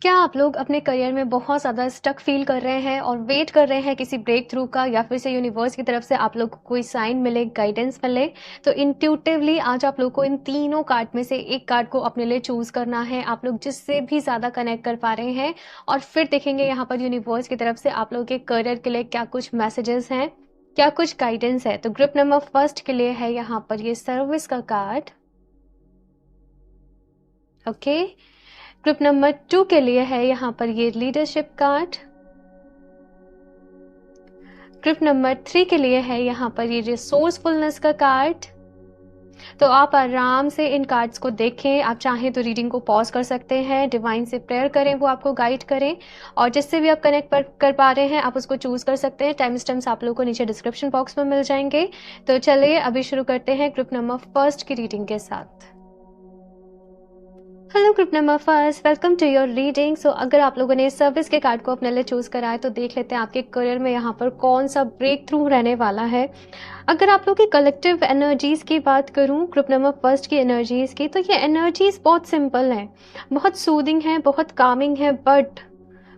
क्या आप लोग अपने करियर में बहुत ज़्यादा स्टक फील कर रहे हैं और वेट कर रहे हैं किसी ब्रेक थ्रू का या फिर से यूनिवर्स की तरफ से आप लोग को कोई साइन मिले, गाइडेंस मिले? तो इंट्यूटिवली आज आप लोग को इन तीनों कार्ड में से एक कार्ड को अपने लिए चूज़ करना है। आप लोग जिससे भी ज़्यादा कनेक्ट कर पा रहे हैं और फिर देखेंगे यहाँ पर यूनिवर्स की तरफ से आप लोगों के करियर के लिए क्या कुछ मैसेजेस हैं, क्या कुछ गाइडेंस है। तो ग्रुप नंबर फर्स्ट के लिए है यहाँ पर ये सर्विस का कार्ड। ओके। ग्रुप नंबर 2 के लिए है यहाँ पर ये लीडरशिप कार्ड। ग्रुप नंबर 3 के लिए है यहाँ पर ये रिसोर्सफुलनेस का कार्ड। तो आप आराम से इन कार्ड्स को देखें, आप चाहें तो रीडिंग को पॉज कर सकते हैं, डिवाइन से प्रेयर करें, वो आपको गाइड करें और जिससे भी आप कनेक्ट कर पा रहे हैं आप उसको चूज कर सकते हैं। टाइम स्टैम्प्स आप लोगों को नीचे डिस्क्रिप्शन बॉक्स में मिल जाएंगे। तो चलिए अभी शुरू करते हैं ग्रुप नंबर फर्स्ट की रीडिंग के साथ। Hello group number first, welcome to your reading. So अगर आप लोगों ने सर्विस के कार्ड को अपने लिए चूज करा है तो देख लेते हैं आपके करियर में यहाँ पर कौन सा ब्रेक थ्रू रहने वाला है। अगर आप लोग की कलेक्टिव एनर्जीज की बात करूँ ग्रुप नंबर फर्स्ट की एनर्जीज की, तो ये एनर्जीज बहुत सिंपल हैं, बहुत सूदिंग है, बहुत कामिंग है। बट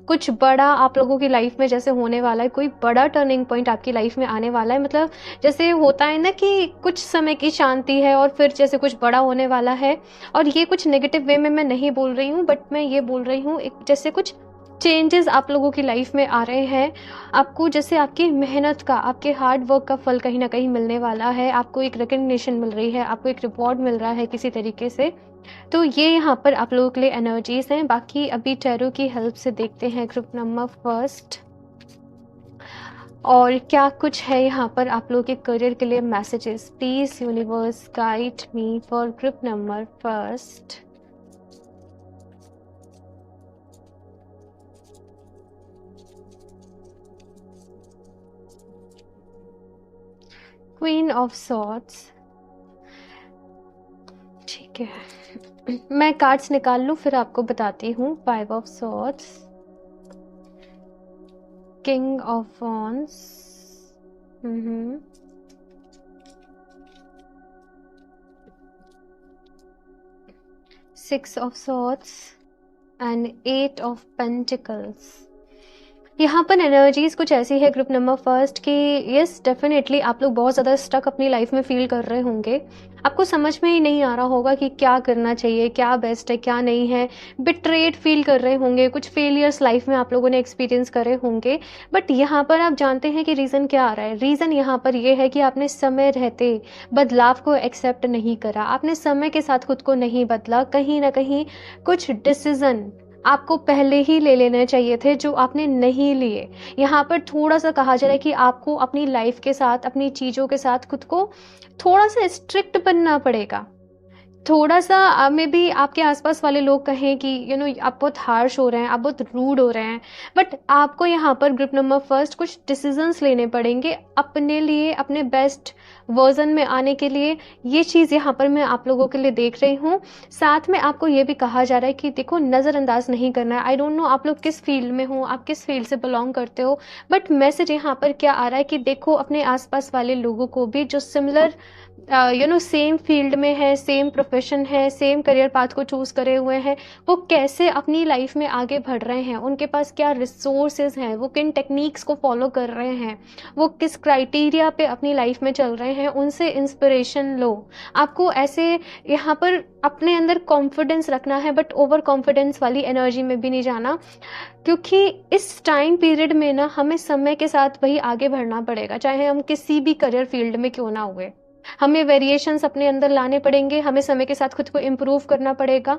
कुछ बड़ा आप लोगों की लाइफ में जैसे होने वाला है, कोई बड़ा टर्निंग पॉइंट आपकी लाइफ में आने वाला है। मतलब जैसे होता है ना कि कुछ समय की शांति है और फिर जैसे कुछ बड़ा होने वाला है। और ये कुछ नेगेटिव वे में मैं नहीं बोल रही हूँ, बट मैं ये बोल रही हूँ एक जैसे कुछ चेंजेस आप लोगों की लाइफ में आ रहे हैं। आपको जैसे आपकी मेहनत का, आपके हार्ड वर्क का फल कहीं ना कहीं मिलने वाला है। आपको एक रिकग्निशन मिल रही है, आपको एक रिवॉर्ड मिल रहा है किसी तरीके से। तो ये यहाँ पर आप लोगों के लिए एनर्जीज हैं। बाकी अभी टैरो की हेल्प से देखते हैं ग्रुप नंबर फर्स्ट और क्या कुछ है यहाँ पर आप लोगों के करियर के लिए messages. Please universe guide me for group number first. Queen of swords, ठीक है। मैं कार्ड्स निकाल लूं फिर आपको बताती हूँ। 5 of swords, king of wands, 6 of swords and 8 of pentacles. यहाँ पर एनर्जीज कुछ ऐसी है ग्रुप नंबर फर्स्ट की। यस डेफिनेटली आप लोग बहुत ज़्यादा स्टक अपनी लाइफ में फील कर रहे होंगे। आपको समझ में ही नहीं आ रहा होगा कि क्या करना चाहिए, क्या बेस्ट है, क्या नहीं है। बिट्रेड फील कर रहे होंगे, कुछ फेलियर्स लाइफ में आप लोगों ने एक्सपीरियंस करे होंगे। बट यहाँ पर आप जानते हैं कि रीज़न क्या आ रहा है। रीज़न यहाँ पर ये है कि आपने समय रहते बदलाव को एक्सेप्ट नहीं करा, आपने समय के साथ खुद को नहीं बदला। कहीं ना कहीं कुछ डिसीजन आपको पहले ही ले लेने चाहिए थे जो आपने नहीं लिए। यहाँ पर थोड़ा सा कहा जा रहा है कि आपको अपनी लाइफ के साथ, अपनी चीज़ों के साथ खुद को थोड़ा सा स्ट्रिक्ट बनना पड़ेगा। थोड़ा सा मे बी आपके आसपास वाले लोग कहें कि आप बहुत हार्श हो रहे हैं, आप बहुत रूड हो रहे हैं। बट आपको यहाँ पर ग्रुप नंबर फर्स्ट कुछ डिसीजंस लेने पड़ेंगे अपने लिए, अपने बेस्ट वर्जन में आने के लिए। ये चीज़ यहाँ पर मैं आप लोगों के लिए देख रही हूँ। साथ में आपको ये भी कहा जा रहा है कि देखो नज़रअंदाज नहीं करना है। आई डोंट नो आप लोग किस फील्ड में हो, आप किस फील्ड से बिलोंग करते हो, बट मैसेज यहाँ पर क्या आ रहा है कि देखो अपने आसपास वाले लोगों को भी जो सिमिलर सेम फील्ड में है, सेम प्रोफेशन है, सेम करियर पाथ को चूज करे हुए हैं, वो कैसे अपनी लाइफ में आगे बढ़ रहे हैं, उनके पास क्या रिसोर्सेज हैं, वो किन टेक्निक्स को फॉलो कर रहे हैं, वो किस क्राइटेरिया पे अपनी लाइफ में चल रहे हैं, उनसे इंस्पिरेशन लो। आपको ऐसे यहाँ पर अपने अंदर कॉन्फिडेंस रखना है, बट ओवर कॉन्फिडेंस वाली एनर्जी में भी नहीं जाना, क्योंकि इस टाइम पीरियड में ना हमें समय के साथ वही आगे बढ़ना पड़ेगा, चाहे हम किसी भी करियर फील्ड में क्यों ना हुए। हमें वेरिएशंस अपने अंदर लाने पड़ेंगे, हमें समय के साथ खुद को इम्प्रूव करना पड़ेगा,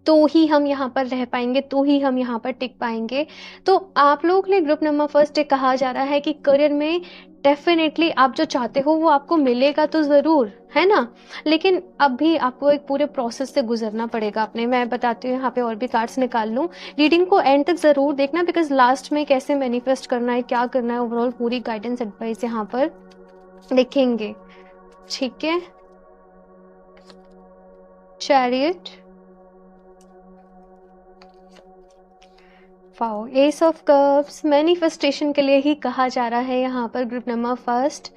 तो ही हम यहाँ पर रह पाएंगे, तो ही हम यहाँ पर टिक पाएंगे। तो आप लोग के लिए ग्रुप नंबर फर्स्ट एक कहा जा रहा है कि करियर में डेफिनेटली आप जो चाहते हो वो आपको मिलेगा तो ज़रूर, है ना। लेकिन अब भी आपको एक पूरे प्रोसेस से गुजरना पड़ेगा अपने। मैं बताती हूँ यहाँ पे और भी कार्ड्स निकाल लूँ। रीडिंग को एंड तक ज़रूर देखना, बिकॉज लास्ट में कैसे मैनिफेस्ट करना है, क्या करना है, ओवरऑल पूरी गाइडेंस एडवाइस यहाँ पर लिखेंगे, ठीक है। Chariot, wow, S of cups manifestation के लिए ही कहा जा रहा है यहाँ पर ग्रुप नंबर फर्स्ट।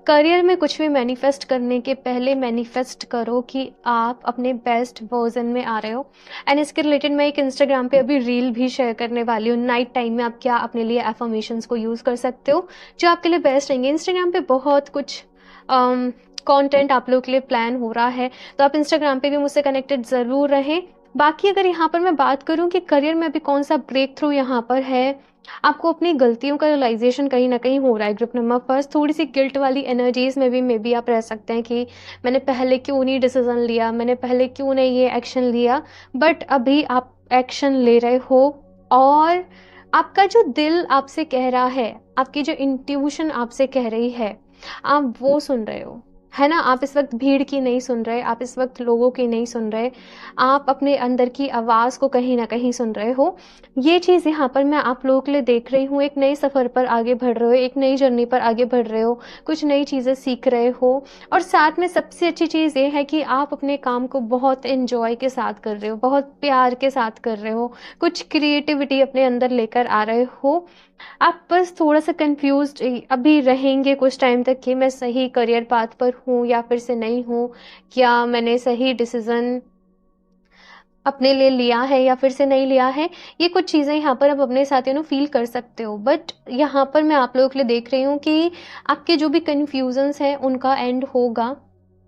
करियर में कुछ भी मैनिफेस्ट करने के पहले मैनिफेस्ट करो कि आप अपने बेस्ट वर्जन में आ रहे हो। एंड इसके रिलेटेड मैं एक इंस्टाग्राम पे अभी रील भी शेयर करने वाली हूँ, नाइट टाइम में आप क्या अपने लिए एफर्मेशंस को यूज़ कर सकते हो जो आपके लिए बेस्ट रहेंगे। इंस्टाग्राम पे बहुत कुछ कंटेंट आप लोगों के लिए प्लान हो रहा है, तो आप इंस्टाग्राम पे भी मुझसे कनेक्टेड ज़रूर रहें। बाकी अगर यहाँ पर मैं बात करूँ कि करियर में अभी कौन सा ब्रेक थ्रू यहाँ पर है, आपको अपनी गलतियों का रियलाइजेशन कहीं ना कहीं हो रहा है ग्रुप नंबर फर्स्ट। थोड़ी सी गिल्ट वाली एनर्जीज में भी मे बी आप रह सकते हैं कि मैंने पहले क्यों नहीं डिसीजन लिया, मैंने पहले क्यों नहीं ये एक्शन लिया। बट अभी आप एक्शन ले रहे हो और आपका जो दिल आपसे कह रहा है, आपकी जो इंट्यूशन आपसे कह रही है, आप वो सुन रहे हो, है ना। आप इस वक्त भीड़ की नहीं सुन रहे, आप इस वक्त लोगों की नहीं सुन रहे, आप अपने अंदर की आवाज़ को कहीं ना कहीं सुन रहे हो। ये चीज़ यहाँ पर मैं आप लोगों के लिए देख रही हूँ। एक नए सफ़र पर आगे बढ़ रहे हो, एक नई जर्नी पर आगे बढ़ रहे हो, कुछ नई चीज़ें सीख रहे हो। और साथ में सबसे अच्छी चीज़ ये है कि आप अपने काम को बहुत एंजॉय के साथ कर रहे हो, बहुत प्यार के साथ कर रहे हो, कुछ क्रिएटिविटी अपने अंदर लेकर आ रहे हो। आप बस थोड़ा सा कंफ्यूज्ड अभी रहेंगे कुछ टाइम तक कि मैं सही करियर पाथ पर हूँ या फिर से नहीं हूँ, क्या मैंने सही डिसीजन अपने लिए लिया है या फिर से नहीं लिया है। ये कुछ चीज़ें यहाँ पर आप अपने साथ फील कर सकते हो। बट यहाँ पर मैं आप लोगों के लिए देख रही हूँ कि आपके जो भी कन्फ्यूजन्स हैं उनका एंड होगा,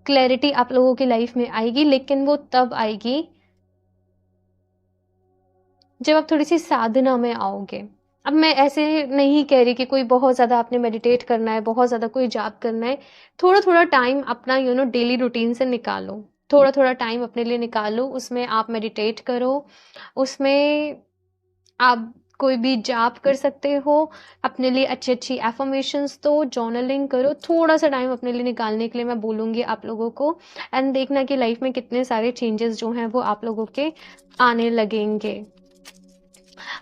क्लैरिटी आप लोगों की लाइफ में आएगी, लेकिन वो तब आएगी जब आप थोड़ी सी साधना में आओगे। अब मैं ऐसे नहीं कह रही कि कोई बहुत ज़्यादा आपने मेडिटेट करना है, बहुत ज़्यादा कोई जाप करना है। थोड़ा थोड़ा टाइम अपना डेली रूटीन से निकालो, थोड़ा थोड़ा टाइम अपने लिए निकालो, उसमें आप मेडिटेट करो, उसमें आप कोई भी जाप कर सकते हो, अपने लिए अच्छी अच्छी एफर्मेशंस दो, जर्नलिंग करो। थोड़ा सा टाइम अपने लिए निकालने के लिए मैं बोलूँगी आप लोगों को। एंड देखना कि लाइफ में कितने सारे चेंजेस जो हैं वो आप लोगों के आने लगेंगे।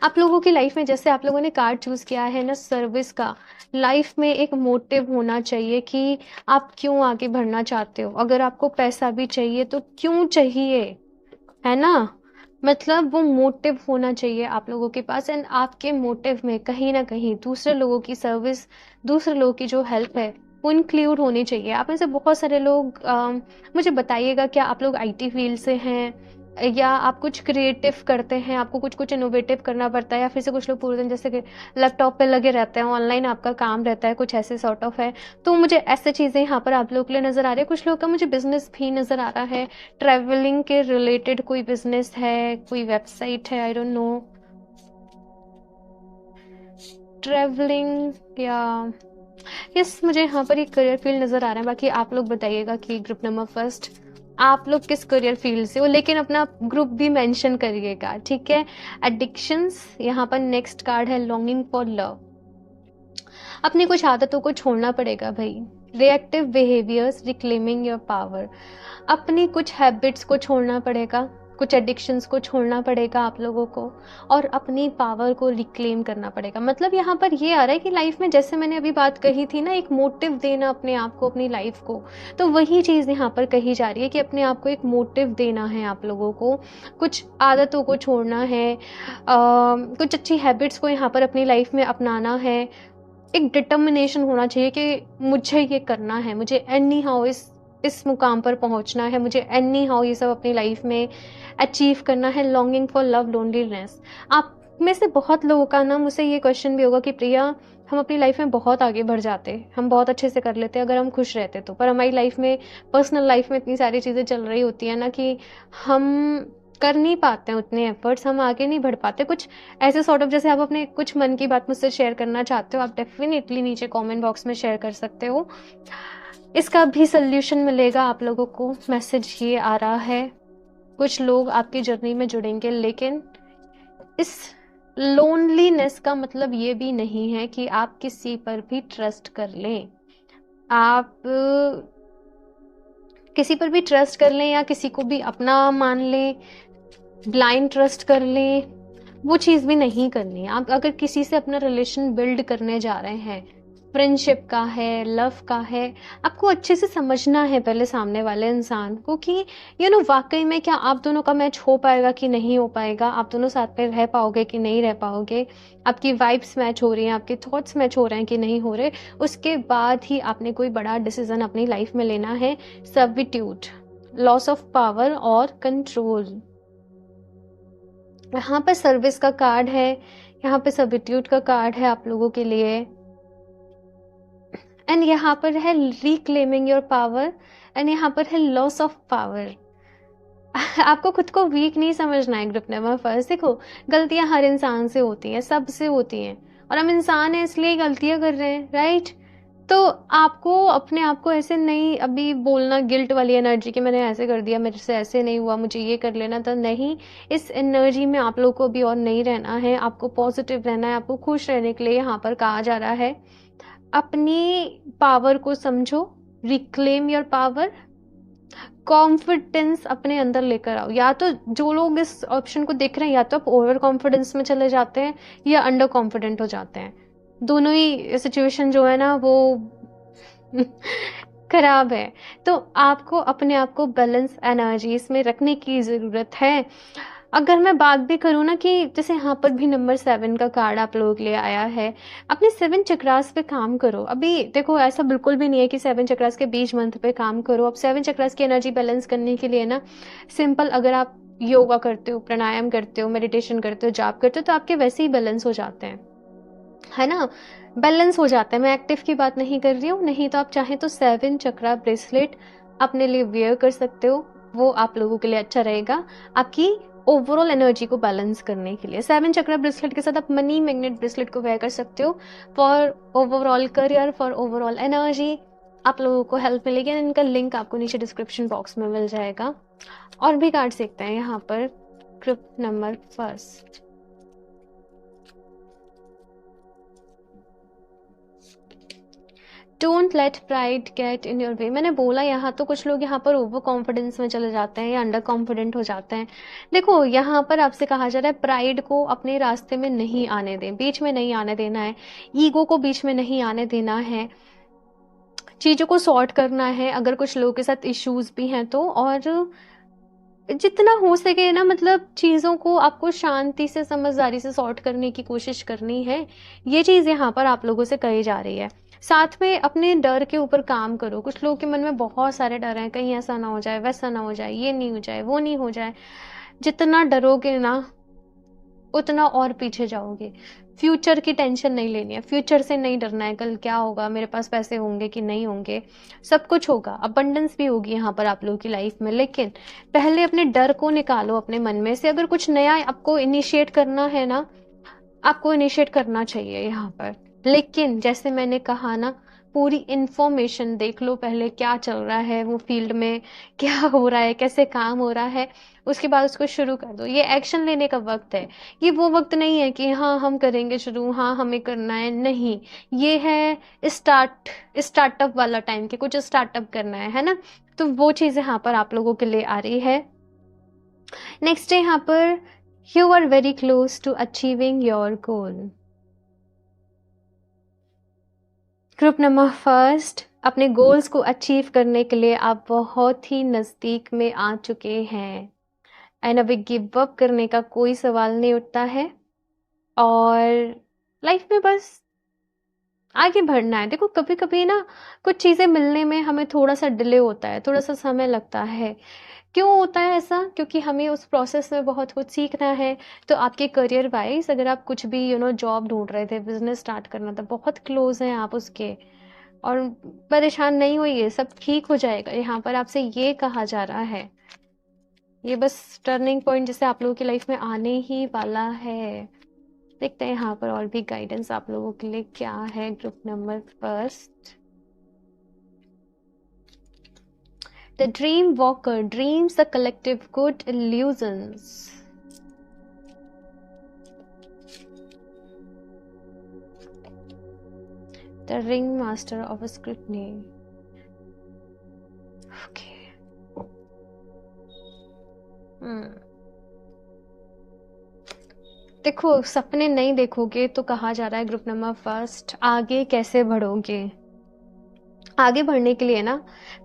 आप लोगों की लाइफ में जैसे आप लोगों ने कार्ड चूज़ किया है ना सर्विस का, लाइफ में एक मोटिव होना चाहिए कि आप क्यों आगे बढ़ना चाहते हो। अगर आपको पैसा भी चाहिए तो क्यों चाहिए, है ना। मतलब वो मोटिव होना चाहिए आप लोगों के पास। एंड आपके मोटिव में कहीं ना कहीं दूसरे लोगों की सर्विस, दूसरे लोगों की जो हेल्प है वो इंक्लूड होनी चाहिए। आप में से बहुत सारे लोग मुझे बताइएगा, क्या आप लोग आईटी फील्ड से हैं या आप कुछ क्रिएटिव करते हैं, आपको कुछ कुछ इनोवेटिव करना पड़ता है, या फिर से कुछ लोग पूरे दिन जैसे कि लैपटॉप पे लगे रहते हैं, ऑनलाइन आपका काम रहता है, कुछ ऐसे सॉर्ट ऑफ है। तो मुझे ऐसे चीज़ें यहाँ पर आप लोगों के लिए नज़र आ रही है। कुछ लोगों का मुझे बिजनेस भी नज़र आ रहा है, ट्रैवलिंग के रिलेटेड कोई बिजनेस है, कोई वेबसाइट है, आई डोंट नो, ट्रैवलिंग या यस, मुझे यहाँ पर एक करियर फील्ड नज़र आ रहा है। बाकी आप लोग बताइएगा कि ग्रुप नंबर फर्स्ट आप लोग किस करियर फील्ड से हो, लेकिन अपना ग्रुप भी मेंशन करिएगा, ठीक है। एडिक्शंस, यहाँ पर नेक्स्ट कार्ड है लॉन्गिंग फॉर लव। अपनी कुछ आदतों को छोड़ना पड़ेगा भाई। Reactive behaviours, reclaiming your power. अपनी कुछ हैबिट्स को छोड़ना पड़ेगा, कुछ एडिक्शंस को छोड़ना पड़ेगा आप लोगों को, और अपनी पावर को रिक्लेम करना पड़ेगा। मतलब यहाँ पर ये आ रहा है कि लाइफ में जैसे मैंने अभी बात कही थी ना, एक मोटिव देना अपने आप को, अपनी लाइफ को, तो वही चीज़ यहाँ पर कही जा रही है कि अपने आप को एक मोटिव देना है आप लोगों को, कुछ आदतों को छोड़ना है, कुछ अच्छी हैबिट्स को यहाँ पर अपनी लाइफ में अपनाना है। एक डिटर्मिनेशन होना चाहिए कि मुझे ये करना है, मुझे एनी हाउ इस मुकाम पर पहुंचना है, मुझे एनी हाउ ये सब अपनी लाइफ में अचीव करना है। Longing for love, loneliness. आप में से बहुत लोगों का ना मुझसे ये क्वेश्चन भी होगा कि प्रिया, हम अपनी लाइफ में बहुत आगे बढ़ जाते, हम बहुत अच्छे से कर लेते अगर हम खुश रहते तो, पर हमारी लाइफ में, पर्सनल लाइफ में इतनी सारी चीज़ें चल रही होती है ना कि हम कर नहीं पाते हैं उतने एफर्ट्स, हम आगे नहीं बढ़ पाते। कुछ ऐसे सॉर्ट ऑफ, जैसे आप अपने कुछ मन की बात मुझसे शेयर करना चाहते हो, आप डेफिनेटली नीचे कमेंट बॉक्स में शेयर कर सकते हो। इसका भी सल्यूशन मिलेगा आप लोगों को। मैसेज ये आ रहा है, कुछ लोग आपकी जर्नी में जुड़ेंगे, लेकिन इस लोनलीनेस का मतलब ये भी नहीं है कि आप किसी पर भी ट्रस्ट कर लें। आप किसी पर भी ट्रस्ट कर लें या किसी को भी अपना मान लें, ब्लाइंड ट्रस्ट कर लें, वो चीज़ भी नहीं करनी। आप अगर किसी से अपना रिलेशन बिल्ड करने जा रहे हैं फ्रेंडशिप का है, लव का है, आपको अच्छे से समझना है पहले सामने वाले इंसान को कि वाक़ई में क्या आप दोनों का मैच हो पाएगा कि नहीं हो पाएगा, आप दोनों साथ में रह पाओगे कि नहीं रह पाओगे, आपकी वाइब्स मैच हो रही हैं, आपके थॉट्स मैच हो रहे हैं कि नहीं हो रहे, उसके बाद ही आपने कोई बड़ा डिसीज़न अपनी लाइफ में लेना है। सर्विट्यूड, लॉस ऑफ पावर और कंट्रोल। यहाँ पे सर्विस का कार्ड है, यहाँ पे सर्विट्यूड का कार्ड है आप लोगों के लिए, एंड यहाँ पर है रिक्लेमिंग योर पावर, एंड यहाँ पर है लॉस ऑफ पावर। आपको खुद को वीक नहीं समझना है ग्रुप नंबर फर्स्ट। देखो, गलतियां हर इंसान से होती हैं, सबसे होती हैं, और हम इंसान हैं इसलिए गलतियां कर रहे हैं, राइट? तो आपको अपने आप को ऐसे नहीं अभी बोलना गिल्ट वाली एनर्जी कि मैंने ऐसे कर दिया, मेरे से ऐसे नहीं हुआ, मुझे ये कर लेना था, नहीं। इस एनर्जी में आप लोग को अभी और नहीं रहना है, आपको पॉजिटिव रहना है, आपको खुश रहने के लिए यहाँ पर कहा जा रहा है। अपनी पावर को समझो, रिक्लेम योर पावर, कॉन्फिडेंस अपने अंदर लेकर आओ। या तो जो लोग इस ऑप्शन को देख रहे हैं, या तो आप ओवर कॉन्फिडेंस में चले जाते हैं या अंडर कॉन्फिडेंट हो जाते हैं। दोनों ही सिचुएशन जो है ना वो खराब है। तो आपको अपने आप को बैलेंस एनर्जीज में रखने की ज़रूरत है। अगर मैं बात भी करूँ ना कि जैसे यहाँ पर भी नंबर 7 का कार्ड आप लोगों के लिए आया है, अपने 7 चक्रास पे काम करो। अभी देखो, ऐसा बिल्कुल भी नहीं है कि 7 चक्रास के बीज मंत्र पे काम करो। अब 7 चक्रास की एनर्जी बैलेंस करने के लिए ना सिंपल, अगर आप योगा करते हो, प्राणायाम करते हो, मेडिटेशन करते हो, जाप करते हो, तो आपके वैसे ही बैलेंस हो जाते हैं, है ना? बैलेंस हो जाता है। मैं एक्टिव की बात नहीं कर रही हूँ। नहीं तो आप चाहें तो 7 चक्रा ब्रेसलेट अपने लिए वेयर कर सकते हो, वो आप लोगों के लिए अच्छा रहेगा आपकी ओवरऑल एनर्जी को बैलेंस करने के लिए। 7 चक्रा ब्रेसलेट के साथ आप मनी मैग्नेट ब्रेसलेट को वेयर कर सकते हो for overall career, for overall energy. आप लोगों को हेल्प मिलेगी। इनका लिंक आपको नीचे डिस्क्रिप्शन बॉक्स में मिल जाएगा। और भी कार्ड देखते हैं यहाँ पर group number first. Don't let pride get in your way. मैंने बोला, यहाँ तो कुछ लोग यहाँ पर ओवर कॉन्फिडेंस में चले जाते हैं या अंडर कॉन्फिडेंट हो जाते हैं। देखो, यहाँ पर आपसे कहा जा रहा है प्राइड को अपने रास्ते में नहीं आने दें, बीच में नहीं आने देना है, ईगो को बीच में नहीं आने देना है, चीज़ों को सॉर्ट करना है अगर कुछ लोगों के साथ इश्यूज भी हैं तो। और जितना हो सके ना, मतलब चीज़ों को आपको शांति से, समझदारी से सॉर्ट करने की कोशिश करनी है। ये चीज़ यहाँ पर आप लोगों से कही जा रही है। साथ में अपने डर के ऊपर काम करो। कुछ लोगों के मन में बहुत सारे डर हैं, कहीं ऐसा ना हो जाए, वैसा ना हो जाए, ये नहीं हो जाए, वो नहीं हो जाए। जितना डरोगे ना उतना और पीछे जाओगे। फ्यूचर की टेंशन नहीं लेनी है, फ्यूचर से नहीं डरना है, कल क्या होगा, मेरे पास पैसे होंगे कि नहीं होंगे, सब कुछ होगा, अबंडेंस भी होगी यहाँ पर आप लोगों की लाइफ में। लेकिन पहले अपने डर को निकालो अपने मन में से। अगर कुछ नया आपको इनिशिएट करना है ना, आपको इनिशिएट करना चाहिए यहाँ पर। लेकिन जैसे मैंने कहा ना, पूरी इन्फॉर्मेशन देख लो पहले, क्या चल रहा है वो फील्ड में, क्या हो रहा है, कैसे काम हो रहा है, उसके बाद उसको शुरू कर दो। ये एक्शन लेने का वक्त है। ये वो वक्त नहीं है कि हाँ हम करेंगे शुरू, हाँ हमें करना है, नहीं। ये है स्टार्टअप वाला टाइम, कि कुछ स्टार्टअप करना है ना? तो वो चीज़ यहाँ पर आप लोगों के लिए आ रही है। नेक्स्ट है यहाँ पर, you are very close to achieving your goal. Group number first, अपने गोल्स को अचीव करने के लिए आप बहुत ही नज़दीक में आ चुके हैं, एंड अभी गिव अप करने का कोई सवाल नहीं उठता है। और लाइफ में बस आगे बढ़ना है। देखो, कभी कभी ना कुछ चीज़ें मिलने में हमें थोड़ा सा डिले होता है, थोड़ा सा समय लगता है। क्यों होता है ऐसा? क्योंकि हमें उस प्रोसेस में बहुत कुछ सीखना है। तो आपके करियर वाइज अगर आप कुछ भी जॉब ढूंढ रहे थे, बिजनेस स्टार्ट करना था, बहुत क्लोज हैं आप उसके, और परेशान नहीं होइए, सब ठीक हो जाएगा। यहाँ पर आपसे ये कहा जा रहा है। ये बस टर्निंग पॉइंट जैसे आप लोगों की लाइफ में आने ही वाला है। देखते हैं यहाँ पर और भी गाइडेंस आप लोगों के लिए क्या है। Group number first, the dream walker dreams the collective good illusions. The ringmaster of scrutiny. Okay. देखो, सपने नहीं देखोगे तो कहा जा रहा है ग्रुप नंबर फर्स्ट, आगे कैसे बढ़ोगे? आगे बढ़ने के लिए ना,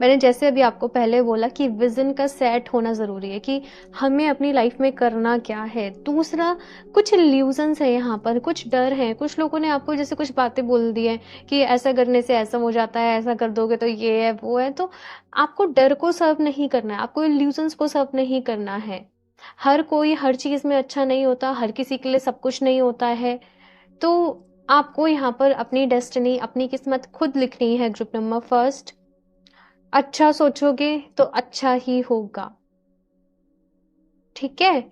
मैंने जैसे अभी आपको पहले बोला कि विज़न का सेट होना ज़रूरी है कि हमें अपनी लाइफ में करना क्या है। दूसरा, कुछ इल्यूज़न्स हैं यहाँ पर, कुछ डर हैं, कुछ लोगों ने आपको जैसे कुछ बातें बोल दी हैं कि ऐसा करने से ऐसा हो जाता है, ऐसा कर दोगे तो ये है, वो है। तो आपको डर को सर्व नहीं करना है, आपको इल्यूज़न्स को सर्व नहीं करना है। हर कोई हर चीज़ में अच्छा नहीं होता, हर किसी के लिए सब कुछ नहीं होता है। तो आपको यहाँ पर अपनी डेस्टिनी, अपनी किस्मत खुद लिखनी है ग्रुप नंबर फर्स्ट। अच्छा सोचोगे तो अच्छा ही होगा, ठीक है?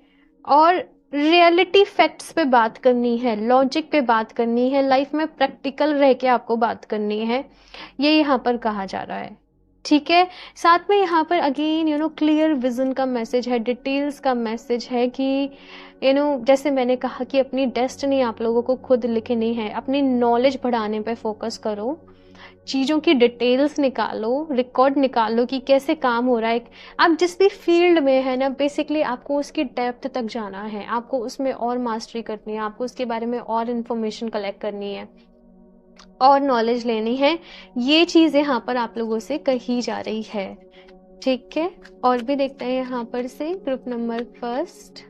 और रियलिटी फैक्ट्स पे बात करनी है, लॉजिक पे बात करनी है, लाइफ में प्रैक्टिकल रह के आपको बात करनी है, ये यहाँ पर कहा जा रहा है, ठीक है? साथ में यहाँ पर अगेन क्लियर विजन का मैसेज है, डिटेल्स का मैसेज है कि जैसे मैंने कहा कि अपनी डेस्टिनी आप लोगों को खुद लिखनी है, अपनी नॉलेज बढ़ाने पे फोकस करो, चीज़ों की डिटेल्स निकालो, रिकॉर्ड निकालो कि कैसे काम हो रहा है। आप जिस भी फील्ड में है ना, बेसिकली आपको उसकी डेप्थ तक जाना है, आपको उसमें और मास्टरी करनी है, आपको उसके बारे में और इन्फॉर्मेशन कलेक्ट करनी है और नॉलेज लेनी है। ये चीज़ यहाँ पर आप लोगों से कही जा रही है, ठीक है? और भी देखते हैं यहाँ पर से group number first.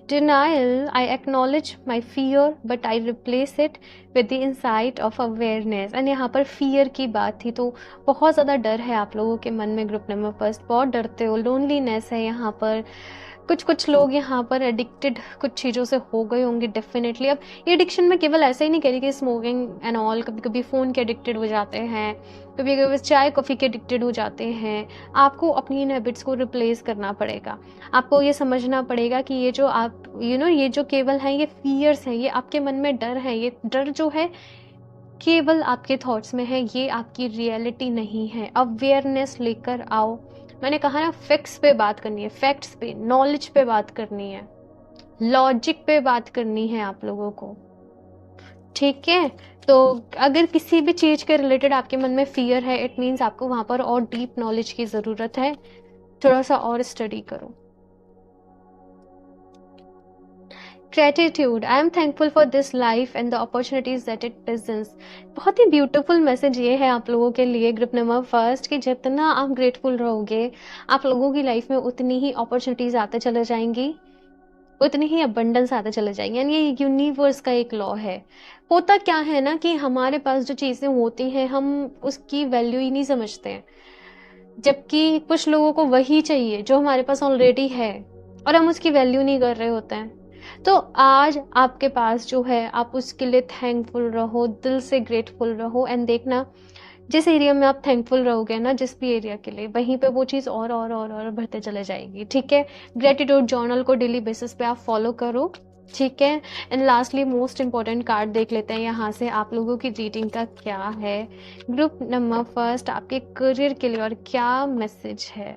Denial, I acknowledge my fear but I replace it with the insight of awareness। And यहाँ पर फियर की बात थी, तो बहुत ज़्यादा डर है आप लोगों के मन में ग्रुप नंबर फर्स्ट, बहुत डरते हो, लोनलीनेस है यहाँ पर। कुछ लोग यहाँ पर एडिक्टेड कुछ चीज़ों से हो गए होंगे डेफिनेटली। अब ये एडिक्शन में केवल ऐसा ही नहीं कह रही कि स्मोकिंग एंड ऑल, कभी कभी फ़ोन के एडिक्टेड हो जाते हैं, कभी कभी चाय कॉफ़ी के एडिक्टेड हो जाते हैं। आपको अपनी इन हैबिट्स को रिप्लेस करना पड़ेगा। आपको ये समझना पड़ेगा कि ये जो आप ये जो केवल हैं, ये फियर्स हैं, ये आपके मन में डर है, ये डर जो है केवल आपके थॉट्स में है, ये आपकी रियलिटी नहीं है। अवेयरनेस लेकर आओ। मैंने कहा ना, फैक्ट्स पे बात करनी है, फैक्ट्स पे, नॉलेज पे बात करनी है, लॉजिक पे बात करनी है आप लोगों को, ठीक है? तो अगर किसी भी चीज़ के रिलेटेड आपके मन में फियर है, इट मीन्स आपको वहाँ पर और डीप नॉलेज की ज़रूरत है, थोड़ा सा और स्टडी करो। Gratitude, I am thankful for this life and the opportunities that it presents. बहुत ही ब्यूटीफुल मैसेज ये है आप लोगों के लिए ग्रुप नंबर फर्स्ट कि जितना आप ग्रेटफुल रहोगे, आप लोगों की लाइफ में उतनी ही अपॉर्चुनिटीज आते चले जाएंगी, उतनी ही अबंडेंस आते चले जाएंगे। यानी ये यूनिवर्स का एक लॉ है। होता क्या है ना कि हमारे पास जो चीज़ें होती हैं, हम उसकी वैल्यू ही नहीं समझते हैं, जबकि कुछ लोगों को वही चाहिए जो हमारे पास ऑलरेडी है और हम उसकी वैल्यू नहीं कर रहे होते हैं। तो आज आपके पास जो है, आप उसके लिए थैंकफुल रहो, दिल से ग्रेटफुल रहो। एंड देखना, जिस एरिया में आप थैंकफुल रहोगे ना, जिस भी एरिया के लिए, वहीं पे वो चीज़ और बढ़ते चले जाएगी, ठीक है? ग्रेटिट्यूड जर्नल को डेली बेसिस पे आप फॉलो करो, ठीक है? And lastly most important card देख लेते हैं यहाँ से आप लोगों की रीडिंग का क्या है। ग्रुप नंबर फर्स्ट, आपके करियर के लिए और क्या मैसेज है?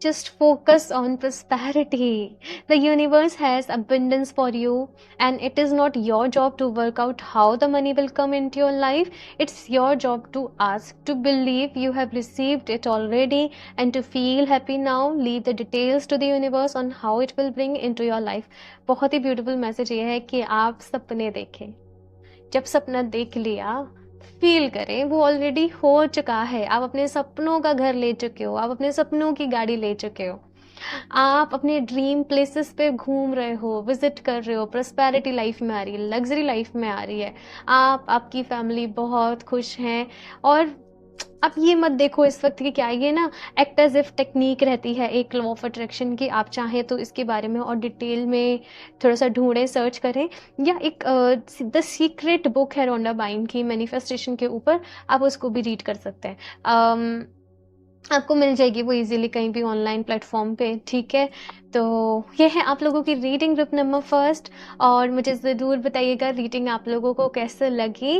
Just focus on prosperity. The universe has abundance for you, and it is not your job to work out how the money will come into your life. It's your job to ask, to believe you have received it already, and to feel happy now. Leave the details to the universe on how it will bring into your life. बहुत ही beautiful message ये है कि आप सपने देखें। जब सपना देख लिया, फील करें, वो ऑलरेडी हो चुका है। आप अपने सपनों का घर ले चुके हो, आप अपने सपनों की गाड़ी ले चुके हो, आप अपने ड्रीम प्लेसेस पे घूम रहे हो, विजिट कर रहे हो, प्रॉस्पेरिटी लाइफ में आ रही है, लग्जरी लाइफ में आ रही है, आप, आपकी फैमिली बहुत खुश हैं। और आप ये मत देखो इस वक्त कि क्या ये ना एक्ट एज इफ टेक्निक रहती है एक लॉ ऑफ अट्रैक्शन की। आप चाहें तो इसके बारे में और डिटेल में थोड़ा सा ढूंढें, सर्च करें, या एक द सीक्रेट बुक है रोंडा बाइन की मैनिफेस्टेशन के ऊपर, आप उसको भी रीड कर सकते हैं। आपको मिल जाएगी वो इजीली कहीं भी ऑनलाइन प्लेटफॉर्म पे, ठीक है? तो ये है आप लोगों की रीडिंग ग्रुप नंबर फर्स्ट। और मुझे ज़रूर बताइएगा रीडिंग आप लोगों को कैसे लगी,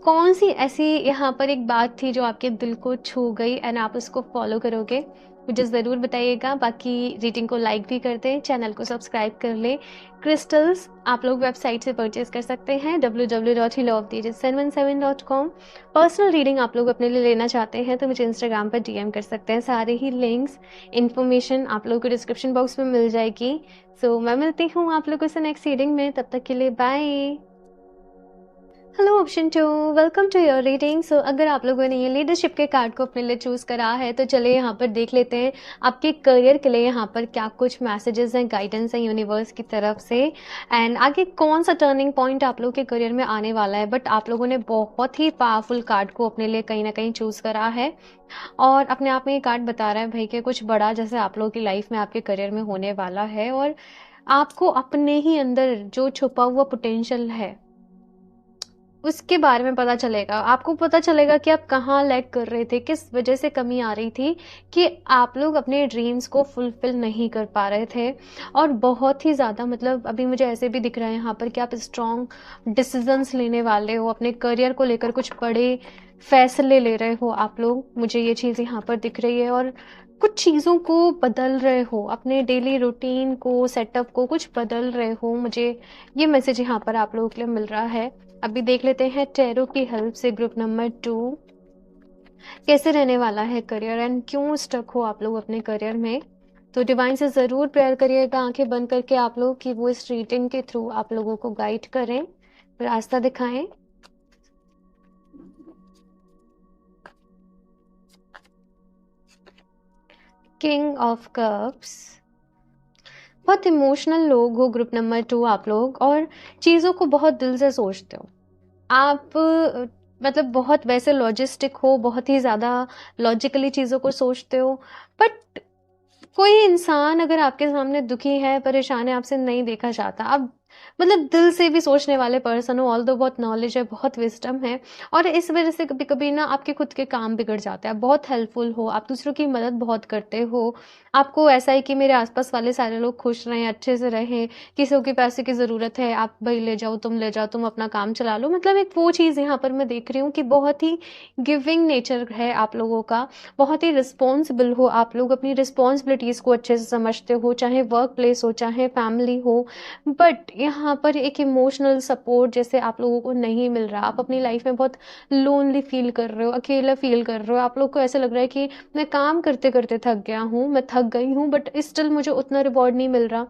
कौन सी ऐसी यहाँ पर एक बात थी जो आपके दिल को छू गई एंड आप उसको फॉलो करोगे। मुझे ज़रूर बताइएगा। बाकी रीडिंग को लाइक भी कर दें, चैनल को सब्सक्राइब कर लें। क्रिस्टल्स आप लोग वेबसाइट से परचेज़ कर सकते हैं www.healoftheages717.com। पर्सनल रीडिंग आप लोग अपने लिए लेना चाहते हैं तो मुझे इंस्टाग्राम पर डीएम कर सकते हैं। सारे ही लिंक्स, इन्फॉर्मेशन आप लोगों को डिस्क्रिप्शन बॉक्स में मिल जाएगी। सो मैं मिलती हूँ आप लोगों से नेक्स्ट रीडिंग में, तब तक के लिए bye. Hello option 2, welcome to your reading. So अगर आप लोगों ने ये लीडरशिप के कार्ड को अपने लिए चूज़ करा है तो चलिए यहाँ पर देख लेते हैं आपके करियर के लिए यहाँ पर क्या कुछ मैसेजेस हैं, गाइडेंस है यूनिवर्स की तरफ से, एंड आगे कौन सा टर्निंग पॉइंट आप लोगों के करियर में आने वाला है। बट आप लोगों ने बहुत ही पावरफुल कार्ड को अपने लिए कहीं ना कहीं चूज़ करा है और अपने आप में ये कार्ड बता रहा है भाई कि कुछ बड़ा जैसे आप लोगों की लाइफ में आपके करियर में होने वाला है और आपको अपने ही अंदर जो छुपा हुआ पोटेंशियल है उसके बारे में पता चलेगा। आपको पता चलेगा कि आप कहाँ लैग कर रहे थे, किस वजह से कमी आ रही थी कि आप लोग अपने ड्रीम्स को फुलफिल नहीं कर पा रहे थे। और बहुत ही ज़्यादा मतलब अभी मुझे ऐसे भी दिख रहा है यहाँ पर कि आप स्ट्रॉन्ग डिसीजंस लेने वाले हो, अपने करियर को लेकर कुछ बड़े फैसले ले रहे हो आप लोग। मुझे ये चीज़ यहाँ पर दिख रही है और कुछ चीज़ों को बदल रहे हो, अपने डेली रूटीन को, सेटअप को कुछ बदल रहे हो। मुझे ये मैसेज यहाँ पर आप लोगों के लिए मिल रहा है। अभी देख लेते हैं टैरो की हेल्प से ग्रुप नंबर 2 कैसे रहने वाला है करियर एंड क्यों स्टक हो आप लोग अपने करियर में। तो डिवाइन से ज़रूर प्रेयर करिएगा आंखें बंद करके आप लोग कि वो इस रीडिंग के थ्रू आप लोगों को गाइड करें, रास्ता दिखाएं। किंग ऑफ कप्स, बहुत इमोशनल लोग हो ग्रुप नंबर 2 आप लोग और चीज़ों को बहुत दिल से सोचते हो आप। मतलब बहुत वैसे लॉजिस्टिक हो, बहुत ही ज़्यादा लॉजिकली चीज़ों को सोचते हो। बट कोई इंसान अगर आपके सामने दुखी है, परेशान है, आपसे नहीं देखा चाहता, आप मतलब दिल से भी सोचने वाले पर्सन हो। ऑल्दो बहुत नॉलेज है, बहुत विजडम है और इस वजह से कभी कभी ना आपके खुद के काम बिगड़ जाते हैं। आप बहुत हेल्पफुल हो, आप दूसरों की मदद बहुत करते हो। आपको ऐसा है कि मेरे आसपास वाले सारे लोग खुश रहें, अच्छे से रहें। किसी को पैसे की ज़रूरत है, आप भाई ले जाओ, तुम ले जाओ, तुम अपना काम चला लो। मतलब एक वो चीज़ यहाँ पर मैं देख रही हूँ कि बहुत ही गिविंग नेचर है आप लोगों का, बहुत ही रिस्पॉन्सिबल हो आप लोग, अपनी रिस्पॉन्सिबिलिटीज़ को अच्छे से समझते हो, चाहे वर्क प्लेस हो, चाहे फैमिली हो। बट यहाँ पर एक इमोशनल सपोर्ट जैसे आप लोगों को नहीं मिल रहा। आप अपनी लाइफ में बहुत लोनली फील कर रहे हो, अकेला फील कर रहे हो। आप लोग को ऐसा लग रहा है कि मैं काम करते करते थक गया हूँ, मैं थक गई हूँ, बट स्टिल मुझे उतना रिवॉर्ड नहीं मिल रहा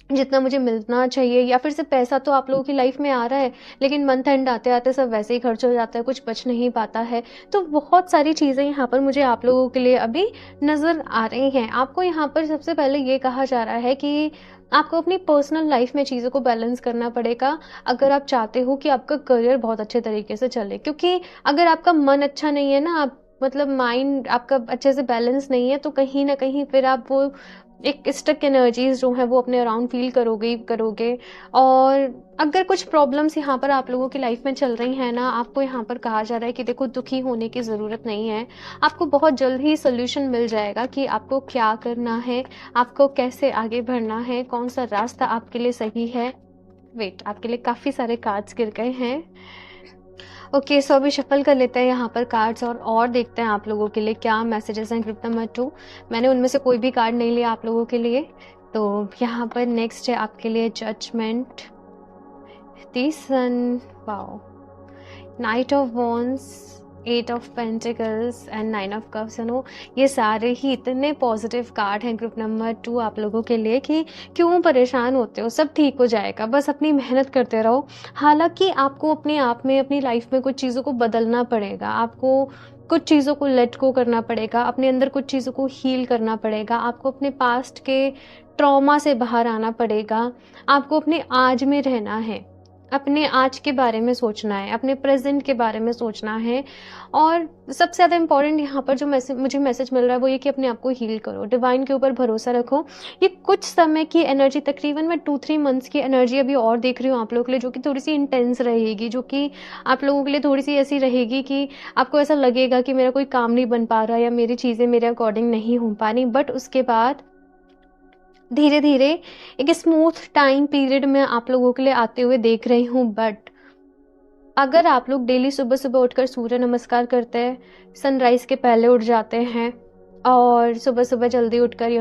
जितना मुझे मिलना चाहिए। या फिर से पैसा तो आप लोगों की लाइफ में आ रहा है लेकिन मंथ एंड आते आते सब वैसे ही खर्च हो जाता है, कुछ बच नहीं पाता है। तो बहुत सारी चीज़ें यहाँ पर मुझे आप लोगों के लिए अभी नज़र आ रही हैं। आपको यहाँ पर सबसे पहले ये कहा जा रहा है कि आपको अपनी पर्सनल लाइफ में चीज़ों को बैलेंस करना पड़ेगा अगर आप चाहते हो कि आपका करियर बहुत अच्छे तरीके से चले। क्योंकि अगर आपका मन अच्छा नहीं है ना, आप मतलब माइंड आपका अच्छे से बैलेंस नहीं है, तो कहीं ना कहीं फिर आप वो एक स्टक एनर्जीज जो है वो अपने अराउंड फील करोगे। और अगर कुछ प्रॉब्लम्स यहाँ पर आप लोगों की लाइफ में चल रही हैं ना, आपको यहाँ पर कहा जा रहा है कि देखो दुखी होने की ज़रूरत नहीं है। आपको बहुत जल्द ही सोल्यूशन मिल जाएगा कि आपको क्या करना है, आपको कैसे आगे बढ़ना है, कौन सा रास्ता आपके लिए सही है। वेट, आपके लिए काफ़ी सारे कार्ड्स गिर गए हैं। ओके, सो अभी शफल कर लेते हैं यहाँ पर कार्ड्स और देखते हैं आप लोगों के लिए क्या मैसेजेस हैं ग्रुप नंबर 2। मैंने उनमें से कोई भी कार्ड नहीं लिया आप लोगों के लिए। तो यहाँ पर नेक्स्ट है आपके लिए judgement, the sun, wow, knight of wands, 8 of pentacles and 9 of cups. ये सारे ही इतने पॉजिटिव कार्ड हैं ग्रुप नंबर 2 आप लोगों के लिए कि क्यों परेशान होते हो, सब ठीक हो जाएगा, बस अपनी मेहनत करते रहो। हालांकि आपको अपने आप में, अपनी लाइफ में कुछ चीज़ों को बदलना पड़ेगा, आपको कुछ चीज़ों को लेट गो करना पड़ेगा, अपने अंदर कुछ चीज़ों को हील करना पड़ेगा, आपको अपने पास्ट के ट्रॉमा से बाहर आना पड़ेगा, आपको अपने आज में रहना है, अपने आज के बारे में सोचना है, अपने प्रेजेंट के बारे में सोचना है। और सबसे ज़्यादा इम्पॉर्टेंट यहाँ पर जो मुझे मैसेज मिल रहा है वो ये कि अपने आप को हील करो, डिवाइन के ऊपर भरोसा रखो। ये कुछ समय की एनर्जी, तकरीबन मैं 2-3 मंथ्स की एनर्जी अभी और देख रही हूँ आप लोगों के लिए, जो कि थोड़ी सी इंटेंस रहेगी, जो कि आप लोगों के लिए थोड़ी सी ऐसी रहेगी कि आपको ऐसा लगेगा कि मेरा कोई काम नहीं बन पा रहा या मेरी चीज़ें मेरे अकॉर्डिंग नहीं हो पा रही। बट उसके बाद धीरे धीरे एक स्मूथ टाइम पीरियड में आप लोगों के लिए आते हुए देख रही हूँ। बट अगर आप लोग डेली सुबह सुबह उठकर सूर्य नमस्कार करते हैं, सनराइज के पहले उठ जाते हैं और सुबह-सुबह जल्दी उठकर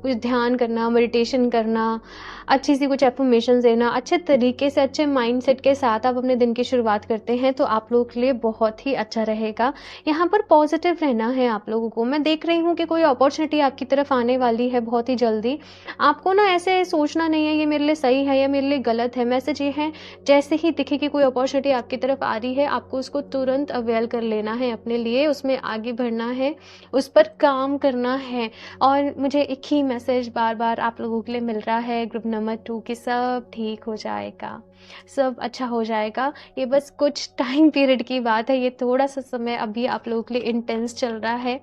कुछ ध्यान करना, मेडिटेशन करना, अच्छी सी कुछ एफ़र्मेशंस देना, अच्छे तरीके से, अच्छे माइंडसेट के साथ आप अपने दिन की शुरुआत करते हैं, तो आप लोगों के लिए बहुत ही अच्छा रहेगा। यहाँ पर पॉज़िटिव रहना है आप लोगों को। मैं देख रही हूँ कि कोई अपॉर्च्युनिटी आपकी तरफ आने वाली है बहुत ही जल्दी। आपको ना ऐसे सोचना नहीं है, ये मेरे लिए सही है या मेरे लिए गलत है। मैसेज ये है, जैसे ही दिखे कि कोई अपॉर्च्युनिटी आपकी तरफ आ रही है, आपको उसको तुरंत अवेल कर लेना है अपने लिए, उसमें आगे बढ़ना है, उस पर काम करना है। और मुझे एक ही मैसेज बार-बार आप लोगों के लिए मिल रहा है ग्रुप नंबर 2 कि सब ठीक हो जाएगा, सब अच्छा हो जाएगा। ये बस कुछ टाइम पीरियड की बात है, ये थोड़ा-सा समय अभी आप लोगों के लिए इंटेंस चल रहा है।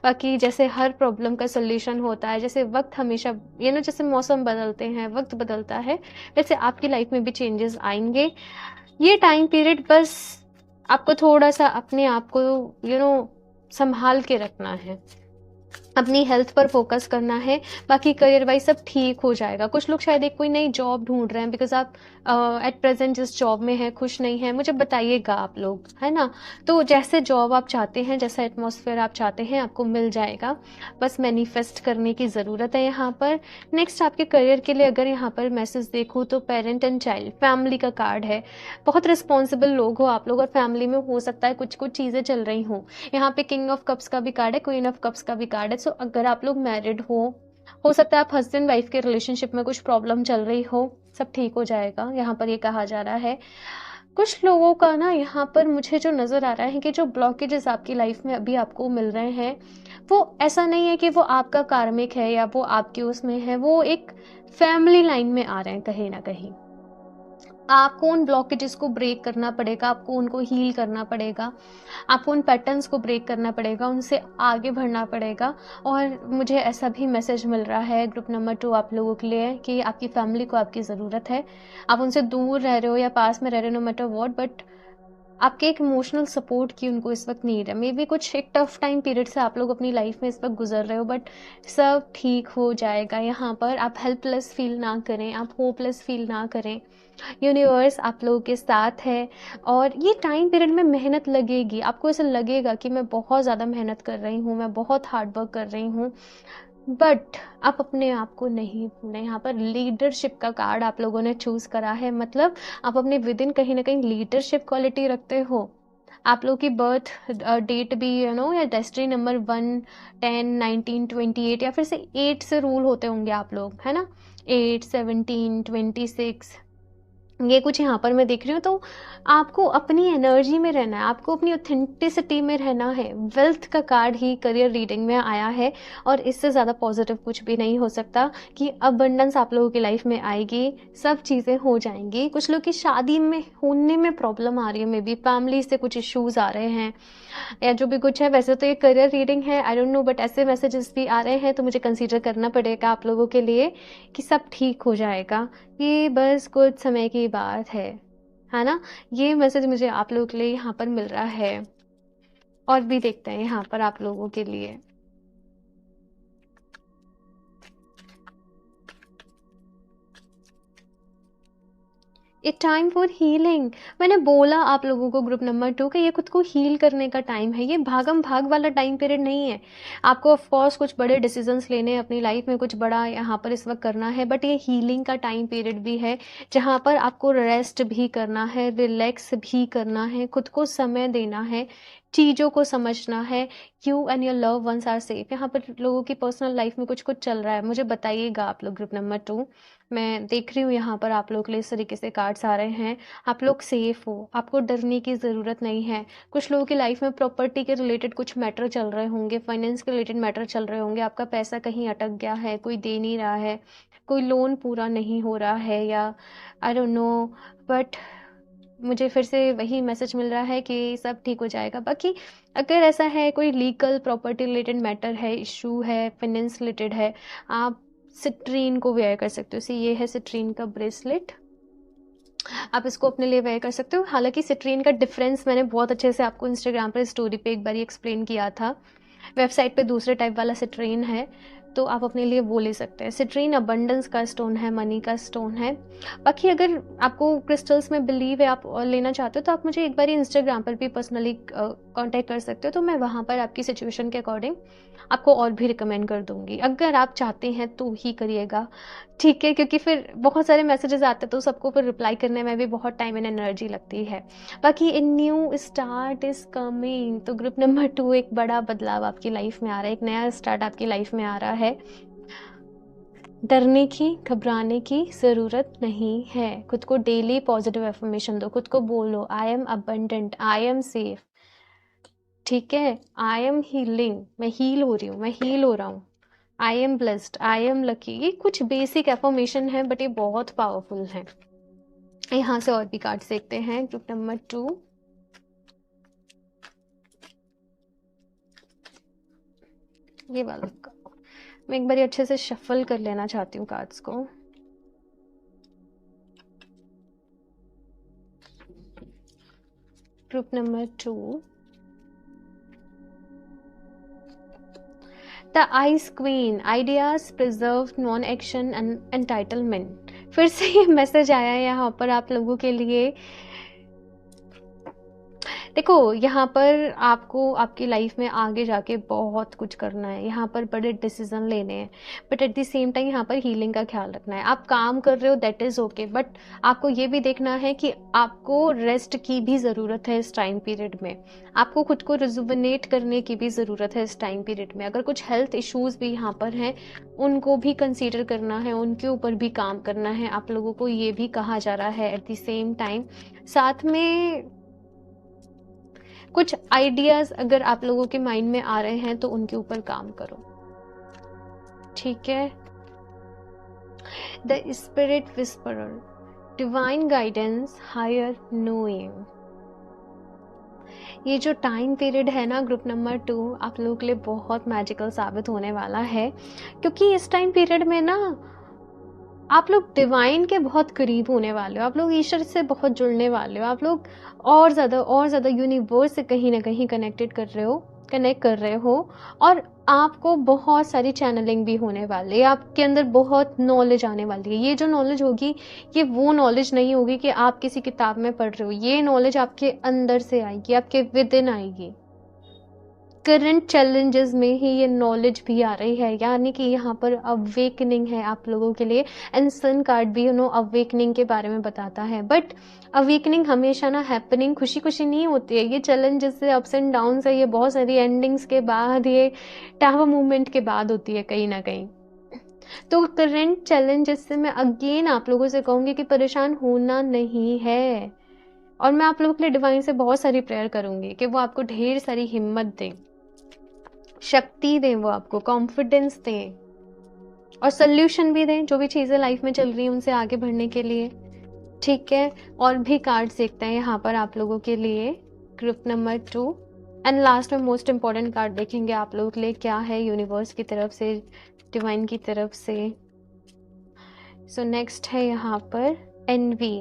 बाकी जैसे हर प्रॉब्लम का सॉल्यूशन होता है, जैसे वक़्त हमेशा जैसे मौसम बदलते हैं, वक़्त बदलता है, वैसे आपकी लाइफ़ में भी चेंजेस आएँगे। ये टाइम पीरियड बस आपको थोड़ा-सा अपने आप को सँभाल के रखना है। अपनी हेल्थ पर फ़ोकस करना है, बाकी करियर वाइज़ सब ठीक हो जाएगा। कुछ लोग शायद एक कोई नई जॉब ढूँढ रहे हैं बिकॉज़ आप एट प्रेज़ेंट जिस जॉब में हैं, खुश नहीं हैं, मुझे बताइएगा आप लोग, है ना? तो जैसे जॉब आप चाहते हैं, जैसा एटमॉस्फेयर आप चाहते हैं, आपको मिल जाएगा। बस मैनिफेस्ट करने की ज़रूरत है यहाँ पर। नेक्स्ट आपके करियर के लिए अगर यहाँ पर मैसेज देखूँ तो पेरेंट एंड चाइल्ड, फैमिली का कार्ड है। बहुत रिस्पॉन्सिबल लोग हो आप लोग और फैमिली में हो सकता है कुछ-कुछ चीज़ें चल रही हों। यहाँ पे किंग ऑफ कप्स का भी कार्ड है, क्वीन ऑफ कप्स का भी कार्ड है। सो अगर आप लोग मैरिड हो सकता है आप हस्बैंड वाइफ के रिलेशनशिप में कुछ प्रॉब्लम चल रही हो, सब ठीक हो जाएगा, यहाँ पर ये कहा जा रहा है। कुछ लोगों का ना यहाँ पर मुझे जो नज़र आ रहा है कि जो ब्लॉकेजेस आपकी लाइफ में अभी आपको मिल रहे हैं, वो ऐसा नहीं है कि वो आपका कार्मिक है या वो आपके उसमें है, वो एक फैमिली लाइन में आ रहे हैं कहीं न कहीं। आपको उन ब्लॉकेजेस को ब्रेक करना पड़ेगा, आपको उनको हील करना पड़ेगा, आपको उन पैटर्न्स को ब्रेक करना पड़ेगा, उनसे आगे बढ़ना पड़ेगा। और मुझे ऐसा भी मैसेज मिल रहा है ग्रुप नंबर 2 आप लोगों के लिए कि आपकी फैमिली को आपकी ज़रूरत है। आप उनसे दूर रह रहे हो या पास में रह रहे हो, नो मैटर व्हाट, बट आपके एक इमोशनल सपोर्ट की उनको इस वक्त नीड है। मे बी कुछ एक टफ टाइम पीरियड से आप लोग अपनी लाइफ में इस वक्त गुजर रहे हो, बट सब ठीक हो जाएगा। यहाँ पर आप हेल्पलेस फील ना करें, आप होपलेस फील ना करें। यूनिवर्स आप लोगों के साथ है और ये टाइम पीरियड में मेहनत लगेगी। आपको ऐसा लगेगा कि मैं बहुत ज़्यादा मेहनत कर रही हूँ, मैं बहुत हार्ड वर्क कर रही हूँ, बट आप अपने आप को नहीं भूलें। यहाँ पर लीडरशिप का कार्ड आप लोगों ने चूज़ करा है, मतलब आप अपने विद इन कहीं ना कहीं लीडरशिप क्वालिटी रखते हो। आप लोग की बर्थ डेट भी या डेस्टिनी नंबर 1, 10, 19, 28 या फिर से 8 से रूल होते होंगे आप लोग, है ना? 8, 17, 26 ये कुछ यहाँ पर मैं देख रही हूँ। तो आपको अपनी एनर्जी में रहना है, आपको अपनी ऑथेंटिसिटी में रहना है। वेल्थ का कार्ड ही करियर रीडिंग में आया है और इससे ज़्यादा पॉजिटिव कुछ भी नहीं हो सकता कि अबंडेंस आप लोगों की लाइफ में आएगी, सब चीज़ें हो जाएंगी। कुछ लोग की शादी में होने में प्रॉब्लम आ रही है, मे बी फैमिली से कुछ इश्यूज़ आ रहे हैं या जो भी कुछ है। वैसे तो ये करियर रीडिंग है, आई डोंट नो, बट ऐसे मैसेजेस भी आ रहे हैं तो मुझे कंसीडर करना पड़ेगा आप लोगों के लिए कि सब ठीक हो जाएगा। ये बस कुछ समय की बात है ना? ये मैसेज मुझे आप लोगों के लिए यहाँ पर मिल रहा है। और भी देखते हैं यहाँ पर आप लोगों के लिए। ए टाइम फॉर हीलिंग। मैंने बोला आप लोगों को ग्रुप नंबर 2 कि ये खुद को हील करने का टाइम है। ये भागम भाग वाला टाइम पीरियड नहीं है। आपको ऑफ कोर्स कुछ बड़े डिसीजंस लेने हैं अपनी लाइफ में, कुछ बड़ा यहाँ पर इस वक्त करना है, बट ये हीलिंग का टाइम पीरियड भी है जहाँ पर आपको रेस्ट भी करना है, रिलैक्स भी करना है, खुद को समय देना है, चीज़ों को समझना है। You and your love ones are safe. यहाँ पर लोगों की पर्सनल लाइफ में कुछ कुछ चल रहा है, मुझे बताइएगा आप लोग ग्रुप नंबर 2। मैं देख रही हूँ यहाँ पर आप लोगों के लिए इस तरीके से कार्ड्स आ रहे हैं। आप लोग सेफ हो, आपको डरने की ज़रूरत नहीं है। कुछ लोगों की लाइफ में प्रॉपर्टी के रिलेटेड कुछ मैटर चल रहे होंगे, फाइनेंस के रिलेटेड मैटर चल रहे होंगे, आपका पैसा कहीं अटक गया है, कोई दे नहीं रहा है, कोई लोन पूरा नहीं हो रहा है, या आई डोंट नो, बट मुझे फिर से वही मैसेज मिल रहा है कि सब ठीक हो जाएगा। बाकी अगर ऐसा है कोई लीगल प्रॉपर्टी रिलेटेड मैटर है, इशू है, फाइनेंस रिलेटेड है, आप सिट्रीन को वेयर कर सकते हो। सी ये है सिट्रीन का ब्रेसलेट, आप इसको अपने लिए वेयर कर सकते हो। हालांकि सिट्रीन का डिफरेंस मैंने बहुत अच्छे से आपको इंस्टाग्राम पर स्टोरी पे एक बार एक्सप्लेन किया था। वेबसाइट पे दूसरे टाइप वाला सिट्रीन है, तो आप अपने लिए वो ले सकते हैं। सिट्रीन अबंडेंस का स्टोन है, मनी का स्टोन है। बाकी अगर आपको क्रिस्टल्स में बिलीव है, आप लेना चाहते हो, तो आप मुझे एक बार इंस्टाग्राम पर भी पर्सनली कांटेक्ट कर सकते हो, तो मैं वहाँ पर आपकी सिचुएशन के अकॉर्डिंग आपको और भी रिकमेंड कर दूंगी। अगर आप चाहते हैं तो ही करिएगा, ठीक है, क्योंकि फिर बहुत सारे मैसेजेस आते हैं तो सबको फिर रिप्लाई करने में भी बहुत टाइम एंड एनर्जी लगती है। बाकी a new start is coming, तो ग्रुप नंबर 2 एक बड़ा बदलाव आपकी लाइफ में आ रहा है, एक नया स्टार्ट आपकी लाइफ में आ रहा है। डरने की, घबराने की ज़रूरत नहीं है। खुद को डेली पॉजिटिव एफर्मेशन दो, खुद को बोलो I am abundant, I am safe, ठीक है, आई एम हीलिंग, मैं हील हो रही हूँ, मैं हील हो रहा हूँ, I am blessed, I am lucky. ये कुछ बेसिक एफर्मेशन है बट ये बहुत पावरफुल है। यहाँ से और भी कार्ड्स देखते हैं। ग्रुप नंबर 2, ये वाला मैं एक बार अच्छे से शफल कर लेना चाहती हूँ कार्ड्स को। Group number 2, the ice queen, ideas preserve, non action and entitlement. फिर से ये मैसेज आया है यहाँ पर आप लोगों के लिए। देखो, यहाँ पर आपको आपकी लाइफ में आगे जाके बहुत कुछ करना है, यहाँ पर बड़े डिसीजन लेने हैं, but at the same time यहाँ पर हीलिंग का ख्याल रखना है। आप काम कर रहे हो, दैट इज़ ओके, बट आपको ये भी देखना है कि आपको रेस्ट की भी ज़रूरत है इस टाइम पीरियड में, आपको खुद को रिजुविनेट करने की भी ज़रूरत है इस टाइम पीरियड में। अगर कुछ हेल्थ इश्यूज़ भी यहाँ पर हैं, उनको भी कंसीडर करना है, उनके ऊपर भी काम करना है, आप लोगों को ये भी कहा जा रहा है एट द सेम टाइम। साथ में कुछ आइडियाज अगर आप लोगों के माइंड में आ रहे हैं तो उनके ऊपर काम करो, ठीक है। The spirit whisperer, divine guidance, higher knowing. ये जो टाइम पीरियड है ना ग्रुप नंबर 2, आप लोगों के लिए बहुत मैजिकल साबित होने वाला है, क्योंकि इस टाइम पीरियड में ना आप लोग डिवाइन के बहुत करीब होने वाले हो, आप लोग ईश्वर से बहुत जुड़ने वाले हो, आप लोग और ज़्यादा यूनिवर्स से कहीं ना कहीं कनेक्ट कर रहे हो, और आपको बहुत सारी चैनलिंग भी होने वाली है, आपके अंदर बहुत नॉलेज आने वाली है। ये जो नॉलेज होगी, ये वो नॉलेज नहीं होगी कि आप किसी किताब में पढ़ रहे हो, ये नॉलेज आपके अंदर से आएगी, आपके विद इन आएगी। करंट चैलेंजेस में ही ये नॉलेज भी आ रही है, यानी कि यहाँ पर अवेकनिंग है आप लोगों के लिए। एंड सन कार्ड भी अवेकनिंग के बारे में बताता है, बट अवेकनिंग हमेशा ना हैपनिंग खुशी खुशी नहीं होती है। ये चैलेंजेस से, अप्स एंड डाउन है, ये बहुत सारी एंडिंग्स के बाद, ये टावर मूवमेंट के बाद होती है कहीं ना कहीं। तो करंट चैलेंजेस से मैं अगेन आप लोगों से कहूँगी कि परेशान होना नहीं है, और मैं आप लोगों के लिए डिवाइन से बहुत सारी प्रेयर करूँगी कि वो आपको ढेर सारी हिम्मत दें, शक्ति दें, वो आपको कॉन्फिडेंस दें, और सोल्यूशन भी दें जो भी चीज़ें लाइफ में चल रही हैं उनसे आगे बढ़ने के लिए, ठीक है। और भी कार्ड्स देखते हैं यहाँ पर आप लोगों के लिए। ग्रुप नंबर 2 एंड लास्ट में मोस्ट इम्पॉर्टेंट कार्ड देखेंगे आप लोगों के लिए क्या है यूनिवर्स की तरफ से, डिवाइन की तरफ से। सो नेक्स्ट है यहाँ पर envy,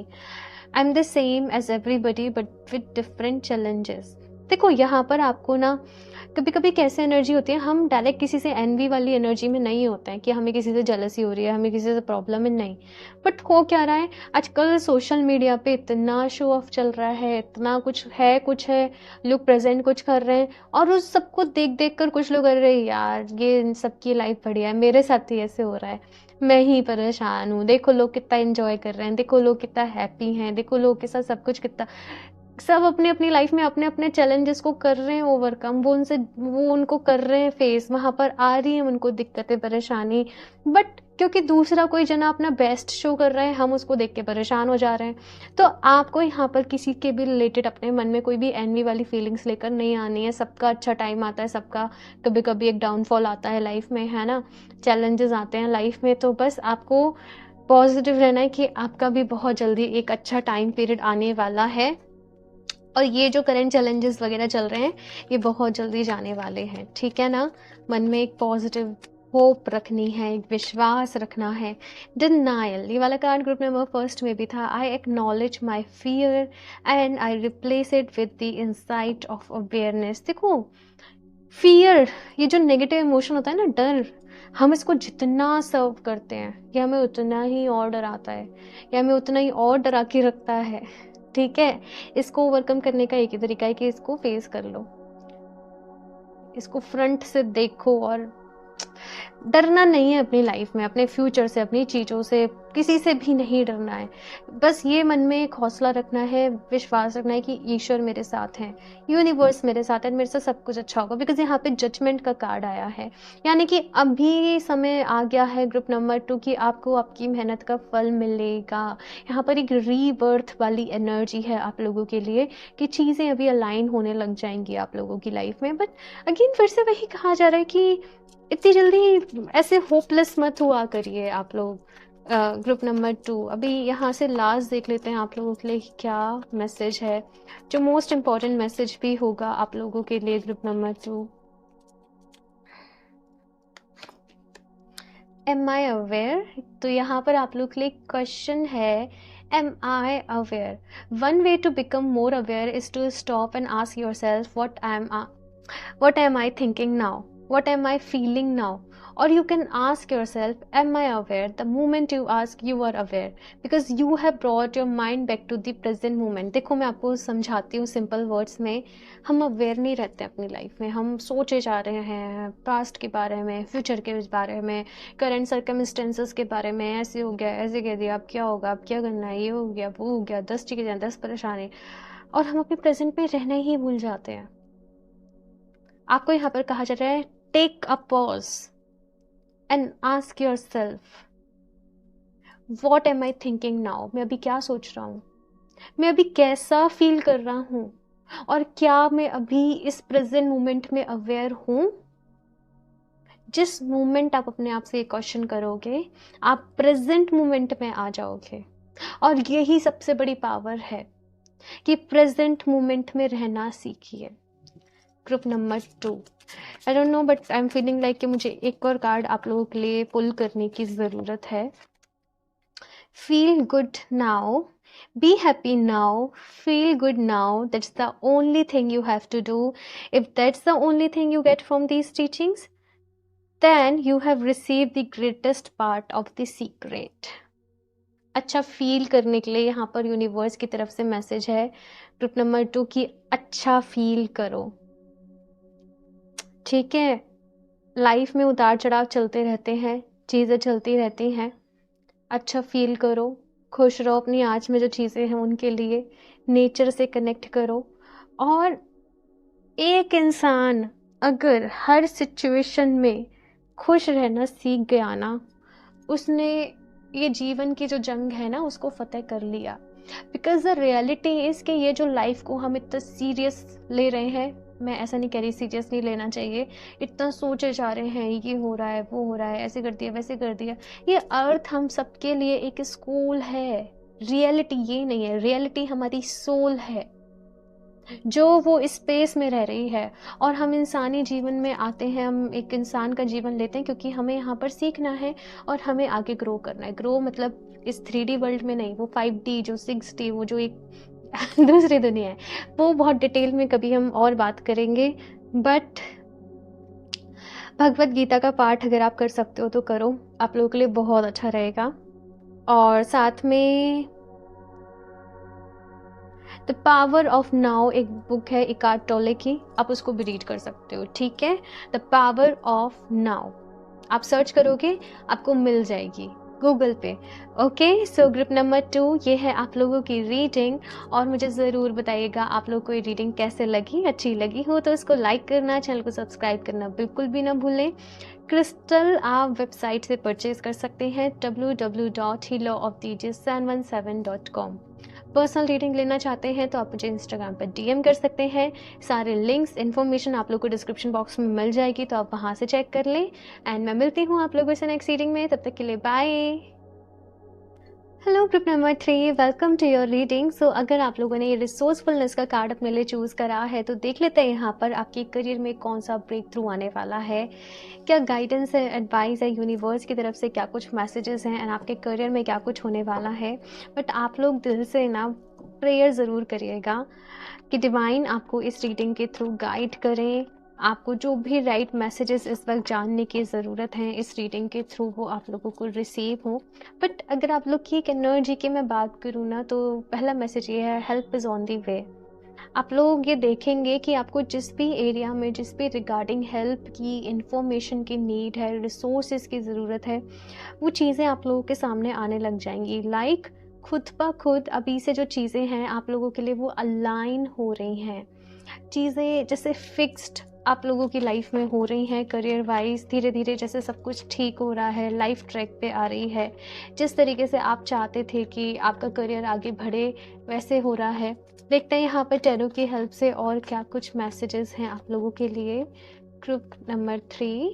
I am the same as everybody but with different challenges. देखो, यहाँ पर आपको ना कभी कभी कैसे एनर्जी होती है, हम डायरेक्ट किसी से एनवी वाली एनर्जी में नहीं होते हैं कि हमें किसी से जेलसी हो रही है, हमें किसी से प्रॉब्लम है, नहीं। बट हो क्या रहा है आजकल सोशल मीडिया पे, इतना शो ऑफ चल रहा है, इतना कुछ है, लोग प्रेजेंट कुछ कर रहे हैं, और उस सबको देख देख कर कुछ लोग कर रहे हैं, यार ये सबकी लाइफ बढ़िया है, मेरे साथ ही ऐसे हो रहा है, मैं ही परेशान हूँ, देखो लोग कितना एंजॉय कर रहे हैं, देखो लोग कितना हैप्पी हैं, देखो लोग के साथ सब कुछ कितना, सब अपने अपनी लाइफ में अपने अपने चैलेंजेस को कर रहे हैं ओवरकम, वो उनको कर रहे हैं फेस, वहाँ पर आ रही है उनको दिक्कतें, परेशानी, बट क्योंकि दूसरा कोई जना अपना बेस्ट शो कर रहा है, हम उसको देख के परेशान हो जा रहे हैं। तो आपको यहाँ पर किसी के भी रिलेटेड अपने मन में कोई भी एनवी वाली फीलिंग्स लेकर नहीं आनी है। सबका अच्छा टाइम आता है, सबका कभी कभी एक डाउनफॉल आता है लाइफ में, है ना, चैलेंजेस आते हैं लाइफ में, तो बस आपको पॉजिटिव रहना है कि आपका भी बहुत जल्दी एक अच्छा टाइम पीरियड आने वाला है, और ये जो करंट चैलेंजेस वगैरह चल रहे हैं ये बहुत जल्दी जाने वाले हैं, ठीक है ना। मन में एक पॉजिटिव होप रखनी है, एक विश्वास रखना है। डिनायल, ये वाला कार्ड ग्रुप नंबर 1 में भी था। I acknowledge my fear and I replace it with the insight of awareness. देखो, फियर, ये जो नेगेटिव इमोशन होता है ना, डर, हम इसको जितना सर्व करते हैं ये हमें उतना ही और डराता है, ये हमें उतना ही और डरा के रखता है। ठीक है, इसको ओवरकम करने का एक ही तरीका है कि इसको फेस कर लो, इसको फ्रंट से देखो। और डरना नहीं है अपनी लाइफ में, अपने फ्यूचर से, अपनी चीज़ों से, किसी से भी नहीं डरना है। बस ये मन में एक हौसला रखना है, विश्वास रखना है कि ईश्वर मेरे साथ हैं, यूनिवर्स मेरे साथ है, मेरे से सब कुछ अच्छा होगा। बिकॉज यहाँ पे जजमेंट का कार्ड आया है, यानी कि अभी समय आ गया है ग्रुप नंबर 2 कि आपको आपकी मेहनत का फल मिलेगा। यहाँ पर एक रीबर्थ वाली एनर्जी है आप लोगों के लिए कि चीज़ें अभी अलाइन होने लग जाएंगी आप लोगों की लाइफ में। बट अगेन फिर से वही कहा जा रहा है कि इतनी जल्दी ऐसे होपलेस मत हुआ करिए आप लोग। ग्रुप नंबर 2 अभी यहाँ से लास्ट देख लेते हैं आप लोगों के लिए क्या मैसेज है, जो मोस्ट इम्पॉर्टेंट मैसेज भी होगा आप लोगों के लिए group number 2। Am I aware, तो यहाँ पर आप लोग के लिए क्वेश्चन है, am I aware? One way to become more aware is to stop and ask yourself what am I thinking now? What am I feeling now? Or you can ask yourself, am I aware? The moment you ask, you are aware, because you have brought your mind back to the present moment. देखो मैं आपको समझाती हूँ simple words में। हम aware नहीं रहते अपनी लाइफ में, हम सोचे जा रहे हैं पास्ट के बारे में, फ्यूचर के बारे में, करंट सर्कमस्टेंसेस के बारे में, ऐसे हो गया, ऐसे कह दिया, अब क्या होगा, अब क्या करना है, ये हो गया, वो हो गया, 10 चीज़ें, 10 परेशानी, और हम अपने प्रेजेंट में रहना ही भूल जाते हैं। आपको यहाँ पर कहा जा रहा है, take a pause and ask yourself, what am I thinking now? मैं अभी क्या सोच रहा हूँ, मैं अभी कैसा फील कर रहा हूँ, और क्या मैं अभी इस प्रेजेंट मोमेंट में अवेयर हूँ? जिस मोमेंट आप अपने आप से ये क्वेश्चन करोगे, आप प्रेजेंट मोमेंट में आ जाओगे। और यही सबसे बड़ी पावर है कि प्रेजेंट मोमेंट में रहना सीखिए। Group number 2, I don't know but I am feeling like कि मुझे एक और कार्ड आप लोगों के लिए पुल करने की ज़रूरत है। Feel good now, be happy now, feel good now, that's the only thing you have to do. If that's the only thing you get from these teachings, then you have receive the greatest part of the secret. अच्छा feel करने के लिए यहाँ पर universe की तरफ से message है ग्रुप नंबर 2 की, अच्छा फील करो। ठीक है, लाइफ में उतार चढ़ाव चलते रहते हैं, चीज़ें चलती रहती हैं। अच्छा फील करो, खुश रहो अपनी आज में जो चीज़ें हैं उनके लिए, नेचर से कनेक्ट करो। और एक इंसान अगर हर सिचुएशन में खुश रहना सीख गया ना, उसने ये जीवन की जो जंग है ना उसको फतेह कर लिया। बिकॉज द रियलिटी इज़ कि ये जो लाइफ को हम इतना सीरियस ले रहे हैं, मैं ऐसा नहीं कह रही सीरियस नहीं लेना चाहिए, इतना सोचे जा रहे हैं, ये हो रहा है, वो हो रहा है, ऐसे कर दिया, वैसे कर दिया। ये अर्थ हम सबके लिए एक स्कूल है, रियलिटी ये नहीं है। रियलिटी हमारी सोल है जो वो स्पेस में रह रही है। और हम इंसानी जीवन में आते हैं, हम एक इंसान का जीवन लेते हैं क्योंकि हमें यहाँ पर सीखना है और हमें आगे ग्रो करना है। ग्रो मतलब इस 3D वर्ल्ड में नहीं, वो 5D, जो 6D, वो जो एक दूसरी दुनिया है, वो बहुत डिटेल में कभी हम और बात करेंगे। बट भगवत गीता का पाठ अगर आप कर सकते हो तो करो, आप लोगों के लिए बहुत अच्छा रहेगा। और साथ में द पावर ऑफ नाउ एक बुक है इकार्ट टोले की, आप उसको भी रीड कर सकते हो। ठीक है, द पावर ऑफ नाउ आप सर्च करोगे, आपको मिल जाएगी गूगल पे। ओके, सो ग्रुप नंबर 2 ये है आप लोगों की रीडिंग। और मुझे ज़रूर बताइएगा आप लोगों को ये रीडिंग कैसे लगी। अच्छी लगी हो तो इसको लाइक करना, चैनल को सब्सक्राइब करना बिल्कुल भी ना भूलें। क्रिस्टल आप वेबसाइट से परचेज कर सकते हैं www.healooftheages717.com। पर्सनल रीडिंग लेना चाहते हैं तो आप मुझे इंस्टाग्राम पर DM कर सकते हैं। सारे लिंक्स इन्फॉर्मेशन आप लोग को डिस्क्रिप्शन बॉक्स में मिल जाएगी, तो आप वहाँ से चेक कर लें। एंड मैं मिलती हूँ आप लोगों से नेक्स्ट रीडिंग में, तब तक के लिए bye. Hello group number 3, welcome to your reading. So अगर आप लोगों ने ये रिसोर्सफुलनेस का कार्ड अपने लिए चूज़ करा है तो देख लेते हैं यहाँ पर आपके करियर में कौन सा ब्रेक थ्रू आने वाला है, क्या गाइडेंस है, एडवाइस है यूनिवर्स की तरफ से, क्या कुछ मैसेजेस हैं, एंड आपके करियर में क्या कुछ होने वाला है। बट आप लोग दिल से ना प्रेयर ज़रूर करिएगा कि डिवाइन आपको इस रीडिंग के थ्रू गाइड करें, आपको जो भी राइट मैसेजेस इस वक्त जानने की ज़रूरत है इस रीडिंग के थ्रू वो आप लोगों को रिसीव हो। बट अगर आप लोग की एक एनर्जी की मैं बात करूँ ना, तो पहला मैसेज ये है, हेल्प इज़ ऑन दी वे। आप लोग ये देखेंगे कि आपको जिस भी एरिया में, जिस भी रिगार्डिंग हेल्प की, इंफॉर्मेशन की नीड है, रिसोर्सेज की ज़रूरत है, वो चीज़ें आप लोगों के सामने आने लग जाएंगी। लाइक खुद ब खुद अभी से जो चीज़ें हैं आप लोगों के लिए वो अलाइन हो रही हैं। चीज़ें जैसे फिक्स्ड आप लोगों की लाइफ में हो रही हैं, करियर वाइज धीरे धीरे जैसे सब कुछ ठीक हो रहा है, लाइफ ट्रैक पे आ रही है, जिस तरीके से आप चाहते थे कि आपका करियर आगे बढ़े वैसे हो रहा है। देखते हैं यहाँ पर टैरो की हेल्प से और क्या कुछ मैसेजेस हैं आप लोगों के लिए। Group number 3,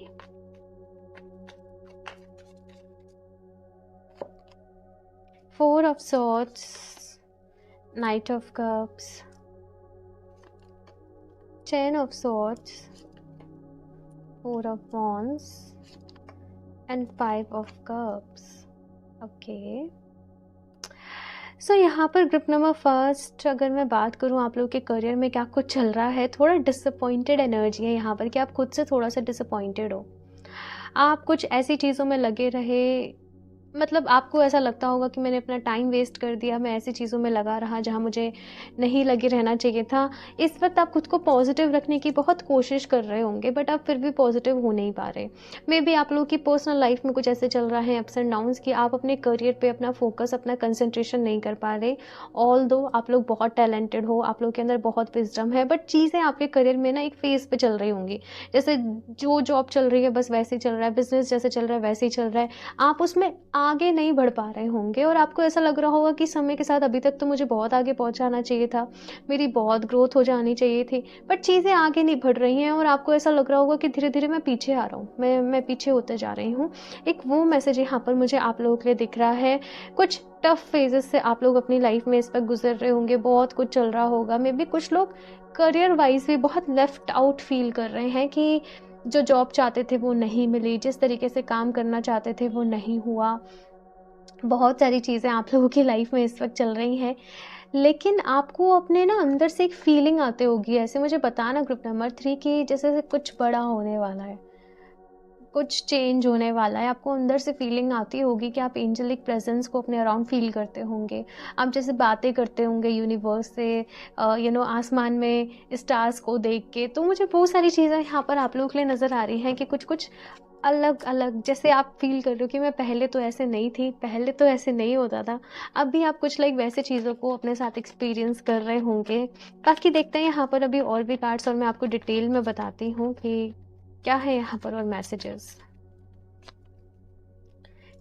four of swords, night of cups, 10 of swords, 4 of wands and 5 of cups. Okay. सो यहाँ पर ग्रुप नंबर फर्स्ट अगर मैं बात करूँ आप लोगों के करियर में क्या कुछ चल रहा है, थोड़ा डिसअपॉइंटेड एनर्जी है यहाँ पर कि आप खुद से थोड़ा सा डिसअपॉइंटेड हो। आप कुछ ऐसी चीज़ों में लगे रहे, मतलब आपको ऐसा लगता होगा कि मैंने अपना टाइम वेस्ट कर दिया, मैं ऐसी चीज़ों में लगा रहा जहाँ मुझे नहीं लगे रहना चाहिए था। इस वक्त आप खुद को पॉजिटिव रखने की बहुत कोशिश कर रहे होंगे, बट आप फिर भी पॉजिटिव हो नहीं पा रहे। मे बी आप लोगों की पर्सनल लाइफ में कुछ ऐसे चल रहा है अप्स एंड डाउन्स कि आप अपने करियर पे अपना फोकस, अपना कंसंट्रेशन नहीं कर पा रहे। ऑल दो आप लोग बहुत टैलेंटेड हो, आप लोग के अंदर बहुत विजडम है, बट चीज़ें आपके करियर में ना एक फेज पे चल रही होंगी। जैसे जो जॉब चल रही है बस वैसे ही चल रहा है, बिजनेस जैसे चल रहा है वैसे ही चल रहा है, आप उसमें आगे नहीं बढ़ पा रहे होंगे और आपको ऐसा लग रहा होगा कि समय के साथ अभी तक तो मुझे बहुत आगे पहुंचाना चाहिए था, मेरी बहुत ग्रोथ हो जानी चाहिए थी, बट चीज़ें आगे नहीं बढ़ रही हैं और आपको ऐसा लग रहा होगा कि धीरे धीरे मैं पीछे आ रहा हूँ, मैं पीछे होते जा रही हूँ। एक वो मैसेज यहाँ पर मुझे आप लोगों के लिए दिख रहा है। कुछ टफ फेजेस से आप लोग अपनी लाइफ में इस पर गुजर रहे होंगे, बहुत कुछ चल रहा होगा। मे बी कुछ लोग करियर वाइज भी बहुत लेफ्ट आउट फील कर रहे हैं कि जो जॉब चाहते थे वो नहीं मिली, जिस तरीके से काम करना चाहते थे वो नहीं हुआ। बहुत सारी चीज़ें आप लोगों की लाइफ में इस वक्त चल रही हैं, लेकिन आपको अपने ना अंदर से एक फीलिंग आती होगी, ऐसे मुझे बताना ग्रुप नंबर 3 की जैसे कुछ बड़ा होने वाला है, कुछ चेंज होने वाला है। आपको अंदर से फीलिंग आती होगी कि आप एंजेलिक प्रेजेंस को अपने अराउंड फील करते होंगे, आप जैसे बातें करते होंगे यूनिवर्स से, आसमान में स्टार्स को देख के। तो मुझे बहुत सारी चीज़ें यहाँ पर आप लोगों के लिए नज़र आ रही हैं कि कुछ कुछ अलग अलग, जैसे आप फील कर रहे हो कि मैं पहले तो ऐसे नहीं थी, पहले तो ऐसे नहीं होता था। अभी आप कुछ लाइक वैसे चीज़ों को अपने साथ एक्सपीरियंस कर रहे होंगे। बाकी देखते हैं यहाँ पर अभी और भी कार्ड्स और मैं आपको डिटेल में बताती हूँ कि क्या है यहाँ पर और messages.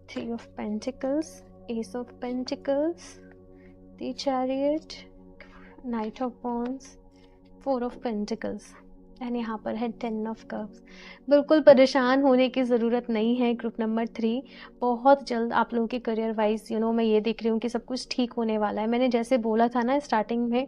3 of Pentacles, Ace of Pentacles, the Chariot, Knight of Wands, 4 of Pentacles and यहाँ पर है 10 ऑफ कप्स। बिल्कुल परेशान होने की ज़रूरत नहीं है ग्रुप नंबर 3। बहुत जल्द आप लोगों के करियर वाइज मैं ये देख रही हूँ कि सब कुछ ठीक होने वाला है। मैंने जैसे बोला था ना स्टार्टिंग में,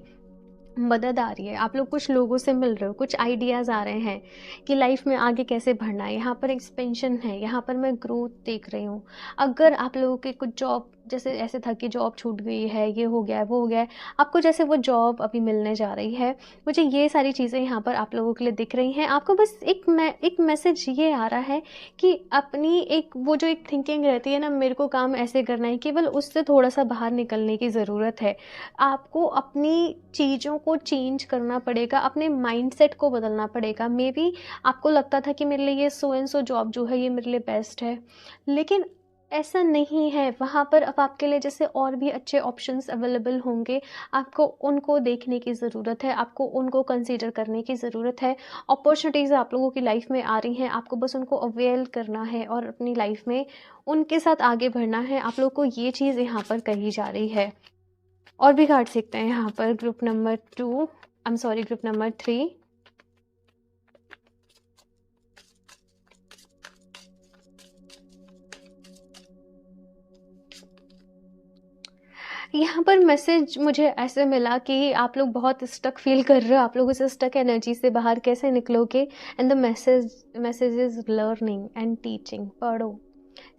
मदद आ रही है, आप लोग कुछ लोगों से मिल रहे हो, कुछ आइडियाज़ आ रहे हैं कि लाइफ में आगे कैसे बढ़ना है। यहाँ पर एक्सपेंशन है, यहाँ पर मैं ग्रोथ देख रही हूँ। अगर आप लोगों के कुछ जॉब जैसे ऐसे था कि जॉब छूट गई है, ये हो गया है, वो हो गया है, आपको जैसे वो जॉब अभी मिलने जा रही है। मुझे ये सारी चीज़ें यहाँ पर आप लोगों के लिए दिख रही हैं। आपको बस एक मैसेज ये आ रहा है कि अपनी एक वो जो एक थिंकिंग रहती है ना, मेरे को काम ऐसे करना है, केवल उससे थोड़ा सा बाहर निकलने की ज़रूरत है। आपको अपनी चीज़ों को चेंज करना पड़ेगा, अपने माइंडसेट को बदलना पड़ेगा। मे बी आपको लगता था कि मेरे लिए ये सो एंड सो जॉब जो है ये मेरे लिए बेस्ट है, लेकिन ऐसा नहीं है। वहाँ पर अब आपके लिए जैसे और भी अच्छे ऑप्शंस अवेलेबल होंगे, आपको उनको देखने की ज़रूरत है, आपको उनको कंसीडर करने की ज़रूरत है। अपॉर्चुनिटीज़ आप लोगों की लाइफ में आ रही हैं, आपको बस उनको अवेल करना है और अपनी लाइफ में उनके साथ आगे बढ़ना है। आप लोग को ये चीज़ यहाँ पर कही जा रही है। और भी कार्ड सीखते हैं यहाँ पर ग्रुप नंबर 3। यहाँ पर मैसेज मुझे ऐसे मिला कि आप लोग बहुत स्टक फील कर रहे हो, आप लोग उस स्टक एनर्जी से बाहर कैसे निकलोगे। And the message is learning and teaching. पढ़ो,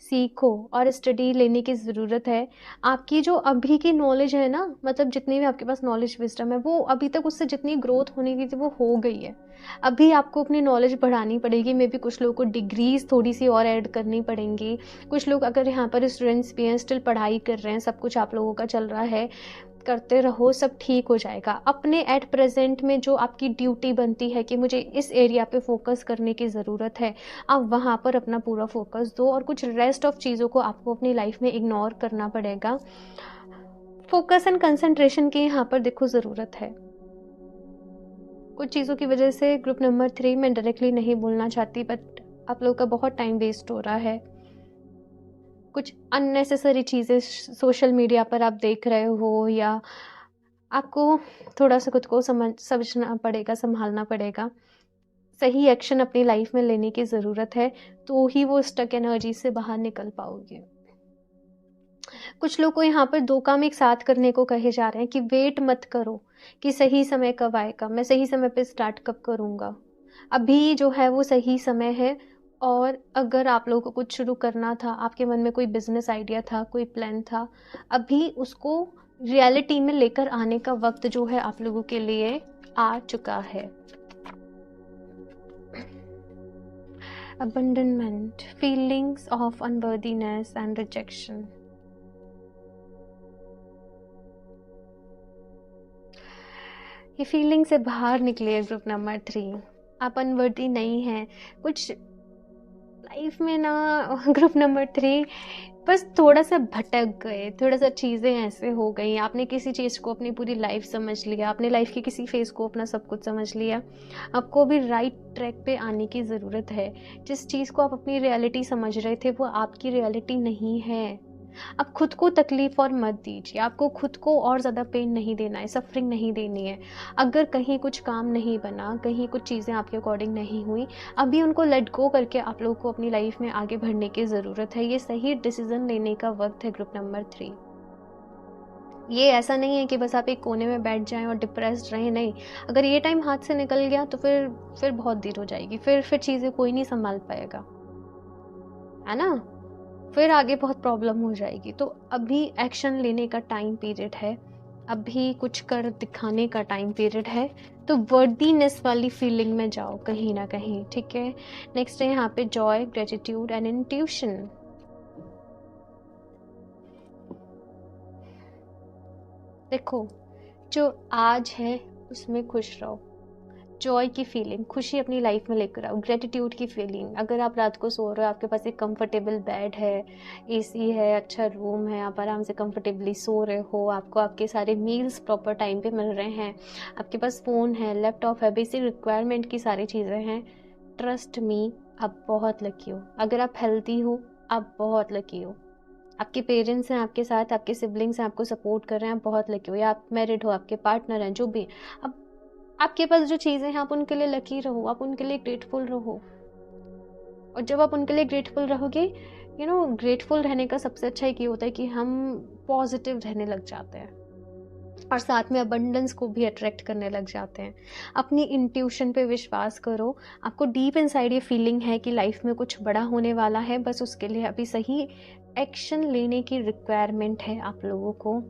सीखो और स्टडी लेने की ज़रूरत है। आपकी जो अभी की नॉलेज है ना, मतलब जितनी भी आपके पास नॉलेज विज़डम है, वो अभी तक उससे जितनी ग्रोथ होने की थी वो हो गई है। अभी आपको अपनी नॉलेज बढ़ानी पड़ेगी। मे बी कुछ लोगों को डिग्रीज़ थोड़ी-सी और ऐड करनी पड़ेंगी। कुछ लोग, अगर यहाँ पर स्टूडेंट्स भी हैं, स्टिल पढ़ाई कर रहे हैं, सब कुछ आप लोगों का चल रहा है, करते रहो, सब ठीक हो जाएगा। अपने एट प्रेजेंट में जो आपकी ड्यूटी बनती है कि मुझे इस एरिया पे फोकस करने की ज़रूरत है, आप वहाँ पर अपना पूरा फोकस दो और कुछ रेस्ट ऑफ चीज़ों को आपको अपनी लाइफ में इग्नोर करना पड़ेगा। फोकस एंड कंसंट्रेशन की यहाँ पर देखो ज़रूरत है। कुछ चीज़ों की वजह से ग्रुप नंबर 3 मैं डायरेक्टली नहीं बोलना चाहती, बट आप लोगों का बहुत टाइम वेस्ट हो रहा है। कुछ अननेसेसरी चीज़ें सोशल मीडिया पर आप देख रहे हो, या आपको थोड़ा सा खुद को समझना पड़ेगा, संभालना पड़ेगा। सही एक्शन अपनी लाइफ में लेने की ज़रूरत है, तो ही वो स्टक एनर्जी से बाहर निकल पाओगे। कुछ लोग को यहाँ पर 2 काम एक साथ करने को कहे जा रहे हैं कि वेट मत करो कि सही समय कब आएगा, मैं सही समय पे स्टार्ट कब करूँगा। अभी जो है वो सही समय है। और अगर आप लोगों को कुछ शुरू करना था, आपके मन में कोई बिजनेस आइडिया था, कोई प्लान था, अभी उसको रियलिटी में लेकर आने का वक्त जो है आप लोगों के लिए आ चुका है। Abandonment, feelings of unworthiness and rejection. ये फीलिंग से बाहर निकलिए ग्रुप नंबर 3। आप अनवर्दी नहीं हैं। कुछ लाइफ में ना ग्रुप नंबर 3 बस थोड़ा सा भटक गए, थोड़ा सा चीज़ें ऐसे हो गई, आपने किसी चीज़ को अपनी पूरी लाइफ समझ लिया, आपने लाइफ के किसी फेज़ को अपना सब कुछ समझ लिया। आपको अभी राइट ट्रैक पे आने की ज़रूरत है। जिस चीज़ को आप अपनी रियलिटी समझ रहे थे वो आपकी रियलिटी नहीं है। आप खुद को तकलीफ़ और मत दीजिए। आपको खुद को और ज़्यादा पेन नहीं देना है, सफरिंग नहीं देनी है। अगर कहीं कुछ काम नहीं बना, कहीं कुछ चीज़ें आपके अकॉर्डिंग नहीं हुई, अभी उनको लेट गो करके आप लोगों को अपनी लाइफ में आगे बढ़ने की ज़रूरत है। ये सही डिसीज़न लेने का वक्त है ग्रुप नंबर 3। ये ऐसा नहीं है कि बस आप एक कोने में बैठ जाएं और डिप्रेस्ड रहें, नहीं। अगर ये टाइम हाथ से निकल गया तो फिर बहुत देर हो जाएगी, फिर चीज़ें कोई नहीं संभाल पाएगा, है ना। फिर आगे बहुत प्रॉब्लम हो जाएगी। तो अभी एक्शन लेने का टाइम पीरियड है, अभी कुछ कर दिखाने का टाइम पीरियड है। तो वर्दीनेस वाली फीलिंग में जाओ कहीं ना कहीं, ठीक है। नेक्स्ट है यहाँ पे जॉय, ग्रेटिट्यूड एंड इंट्यूशन। देखो, जो आज है उसमें खुश रहो। जॉय की फीलिंग, खुशी अपनी लाइफ में लेकर आओ। ग्रेटिट्यूड की फीलिंग, अगर आप रात को सो रहे हो, आपके पास एक कंफर्टेबल बेड है, एसी है, अच्छा रूम है, आप आराम से कंफर्टेबली सो रहे हो, आपको आपके सारे मील्स प्रॉपर टाइम पे मिल रहे हैं, आपके पास फ़ोन है, लैपटॉप है, बेसिक रिक्वायरमेंट की सारी चीज़ें हैं, ट्रस्ट मी, आप बहुत लकी हो। अगर आप हेल्दी हो, आप बहुत लकी हो। आपके पेरेंट्स हैं आपके साथ, आपके सिबलिंग्स हैं आपको सपोर्ट कर रहे हैं, आप बहुत लकी हो। या आप मैरिड हो, आपके पार्टनर हैं, जो भी, अब आपके पास जो चीज़ें हैं आप उनके लिए लकी रहो, आप उनके लिए ग्रेटफुल रहो। और जब आप उनके लिए ग्रेटफुल रहोगे, ग्रेटफुल रहने का सबसे अच्छा एक ये होता है कि हम पॉजिटिव रहने लग जाते हैं और साथ में अबंडेंस को भी अट्रैक्ट करने लग जाते हैं। अपनी इंट्यूशन पे विश्वास करो। आपको डीप इनसाइड ये फीलिंग है कि लाइफ में कुछ बड़ा होने वाला है, बस उसके लिए अभी सही एक्शन लेने की रिक्वायरमेंट है आप लोगों को।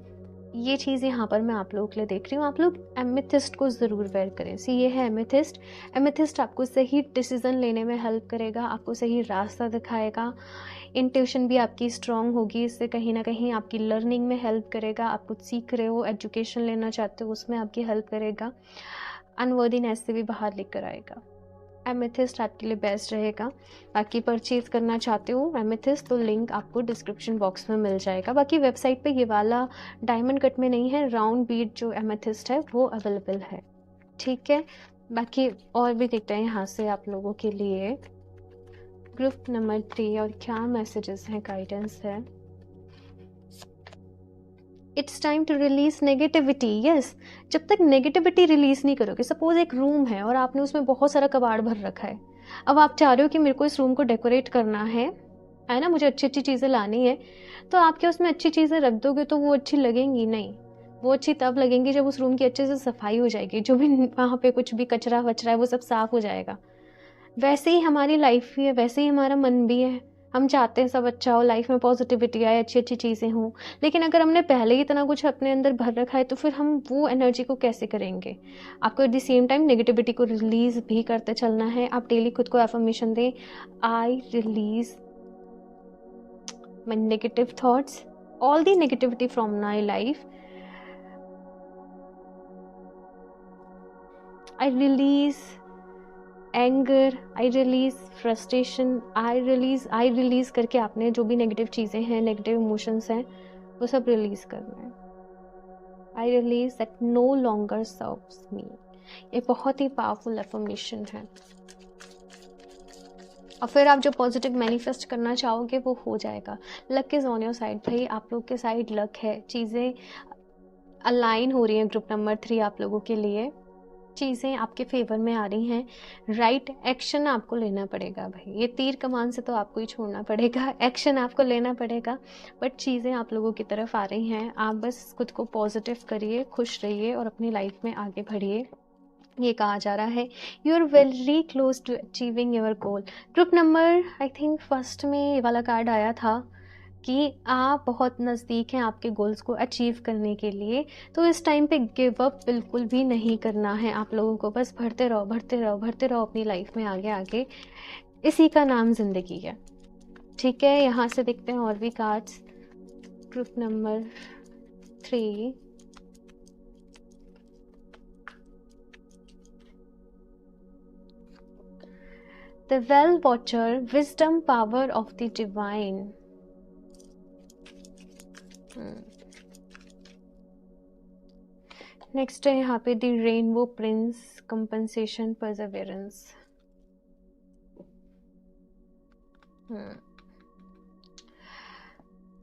ये चीज़ यहाँ पर मैं आप लोगों के लिए देख रही हूँ। आप लोग एमेथिस्ट को ज़रूर वेयर करें। सी, ये है एमेथिस्ट। एमेथिस्ट आपको सही डिसीज़न लेने में हेल्प करेगा, आपको सही रास्ता दिखाएगा। इंट्यूशन भी आपकी स्ट्रांग होगी, इससे कहीं ना कहीं आपकी लर्निंग में हेल्प करेगा। आप कुछ सीख रहे हो, एजुकेशन लेना चाहते हो, उसमें आपकी हेल्प करेगा। अनवर्दीनेस से भी बाहर लेकर आएगा। एमेथिस्ट आपके लिए बेस्ट रहेगा। बाकी परचेज़ करना चाहते हो एमेथिस्ट, तो लिंक आपको डिस्क्रिप्शन बॉक्स में मिल जाएगा। बाकी वेबसाइट पे ये वाला डायमंड कट में नहीं है, राउंड बीट जो एमेथिस्ट है वो अवेलेबल है, ठीक है। बाकी और भी देखते हैं यहाँ से आप लोगों के लिए ग्रुप नंबर 3 और क्या मैसेजेस हैं, गाइडेंस है। It's time to release negativity. Yes, जब तक नेगेटिविटी रिलीज नहीं करोगे, सपोज एक रूम है और आपने उसमें बहुत सारा कबाड़ भर रखा है, अब आप चाह रहे हो कि मेरे को इस रूम को डेकोरेट करना है ना, मुझे अच्छी अच्छी चीज़ें लानी है, तो आप क्या उसमें अच्छी चीज़ें रख दोगे तो वो अच्छी लगेंगी? नहीं, वो अच्छी तब लगेंगी जब उस रूम की अच्छे से सफाई हो जाएगी, जो भी वहाँ पे कुछ भी कचरा वचरा है वो सब साफ हो जाएगा। वैसे ही हमारी लाइफ भी है, वैसे ही हमारा मन भी है। हम चाहते हैं सब अच्छा हो, लाइफ में पॉजिटिविटी आए, अच्छी अच्छी चीज़ें हों, लेकिन अगर हमने पहले ही इतना कुछ अपने अंदर भर रखा है तो फिर हम वो एनर्जी को कैसे करेंगे? आपको at the same time negativity को रिलीज़ भी करते चलना है। आप डेली खुद को अफर्मेशन दें, I release my negative thoughts, all the negativity from my life, I release anger, I release frustration, I release करके आपने जो भी नेगेटिव चीज़ें हैं, नेगेटिव इमोशंस हैं, वो सब रिलीज़ करना है। I release that no longer serves me। ये बहुत ही पावरफुल अफर्मेशन है। और फिर आप जो पॉजिटिव मैनिफेस्ट करना चाहोगे वो हो जाएगा। Luck is on your side भाई, आप लोग के साइड लक है, चीज़ें अलाइन हो रही हैं ग्रुप नंबर 3 आप लोगों के लिए, चीज़ें आपके फेवर में आ रही हैं। राइट एक्शन आपको लेना पड़ेगा भाई, ये तीर कमान से तो आपको ही छोड़ना पड़ेगा, एक्शन आपको लेना पड़ेगा, बट चीज़ें आप लोगों की तरफ आ रही हैं। आप बस खुद को पॉजिटिव करिए, खुश रहिए और अपनी लाइफ में आगे बढ़िए। ये कहा जा रहा है you are very close to achieving your goal. Group number I think first में ये वाला कार्ड आया था कि आप बहुत नज़दीक हैं आपके गोल्स को अचीव करने के लिए, तो इस टाइम पे गिव अप बिल्कुल भी नहीं करना है आप लोगों को, बस बढ़ते रहो बढ़ते रहो बढ़ते रहो अपनी लाइफ में आगे आगे, इसी का नाम ज़िंदगी है। ठीक है, यहाँ से देखते हैं और भी cards. Group number 3, the well watcher, wisdom, power of the divine. Next है यहाँ पे the rainbow Prince, compensation, Perseverance.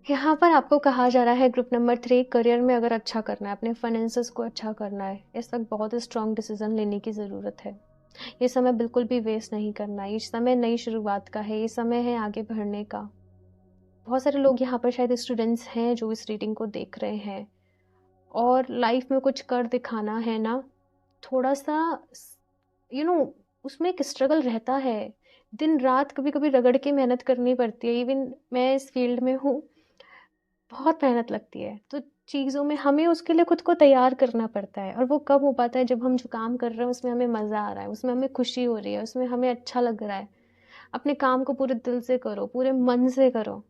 यहाँ पर आपको कहा जा रहा है ग्रुप नंबर 3, करियर में अगर अच्छा करना है, अपने फाइनेंसेस को अच्छा करना है, इस वक्त बहुत स्ट्रॉन्ग डिसीजन लेने की ज़रूरत है। ये समय बिल्कुल भी वेस्ट नहीं करना है, ये समय नई शुरुआत का है, ये समय है आगे बढ़ने का। बहुत सारे लोग यहाँ पर शायद स्टूडेंट्स हैं जो इस रीडिंग को देख रहे हैं और लाइफ में कुछ कर दिखाना है ना, थोड़ा सा उसमें एक स्ट्रगल रहता है, दिन रात कभी कभी रगड़ के मेहनत करनी पड़ती है। इवन मैं इस फील्ड में हूँ, बहुत मेहनत लगती है, तो चीज़ों में हमें उसके लिए खुद को तैयार करना पड़ता है, और वो कब हो पाता है जब हम जो काम कर रहे हैं उसमें हमें मज़ा आ रहा है, उसमें हमें खुशी हो रही है, उसमें हमें अच्छा लग रहा है। अपने काम को पूरे दिल से करो, पूरे मन से करो,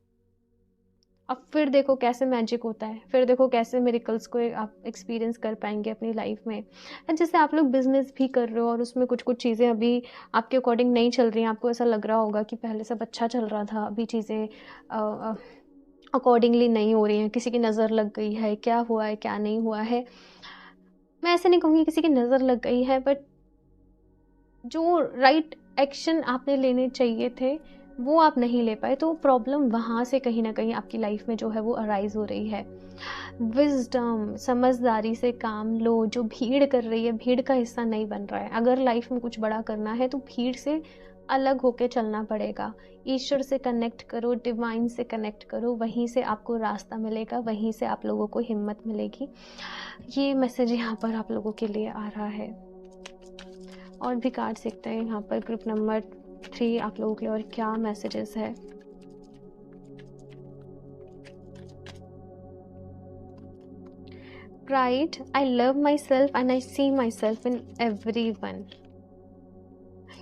अब फिर देखो कैसे मैजिक होता है, फिर देखो कैसे मिरेकल्स को आप एक्सपीरियंस कर पाएंगे अपनी लाइफ में। एंड जैसे आप लोग बिजनेस भी कर रहे हो और उसमें कुछ कुछ चीज़ें अभी आपके अकॉर्डिंग नहीं चल रही हैं, आपको ऐसा लग रहा होगा कि पहले सब अच्छा चल रहा था, अभी चीज़ें अकॉर्डिंगली नहीं हो रही हैं, किसी की नज़र लग गई है, क्या हुआ है क्या नहीं हुआ है। मैं ऐसे नहीं कहूँगी किसी की नज़र लग गई है, बट जो राइट एक्शन आपने लेने चाहिए थे वो आप नहीं ले पाए, तो प्रॉब्लम वहाँ से कहीं ना कहीं आपकी लाइफ में जो है वो अराइज हो रही है। विजडम, समझदारी से काम लो, जो भीड़ कर रही है भीड़ का हिस्सा नहीं बन रहा है। अगर लाइफ में कुछ बड़ा करना है तो भीड़ से अलग होके चलना पड़ेगा। ईश्वर से कनेक्ट करो, डिवाइन से कनेक्ट करो, वहीं से आपको रास्ता मिलेगा, वहीं से आप लोगों को हिम्मत मिलेगी। ये मैसेज यहाँ पर आप लोगों के लिए आ रहा है। और भी कार्ड देखते हैं यहाँ पर ग्रुप नंबर 3 आप लोगों के लिए और क्या मैसेजेस है। Pride, I love myself and I see myself in everyone।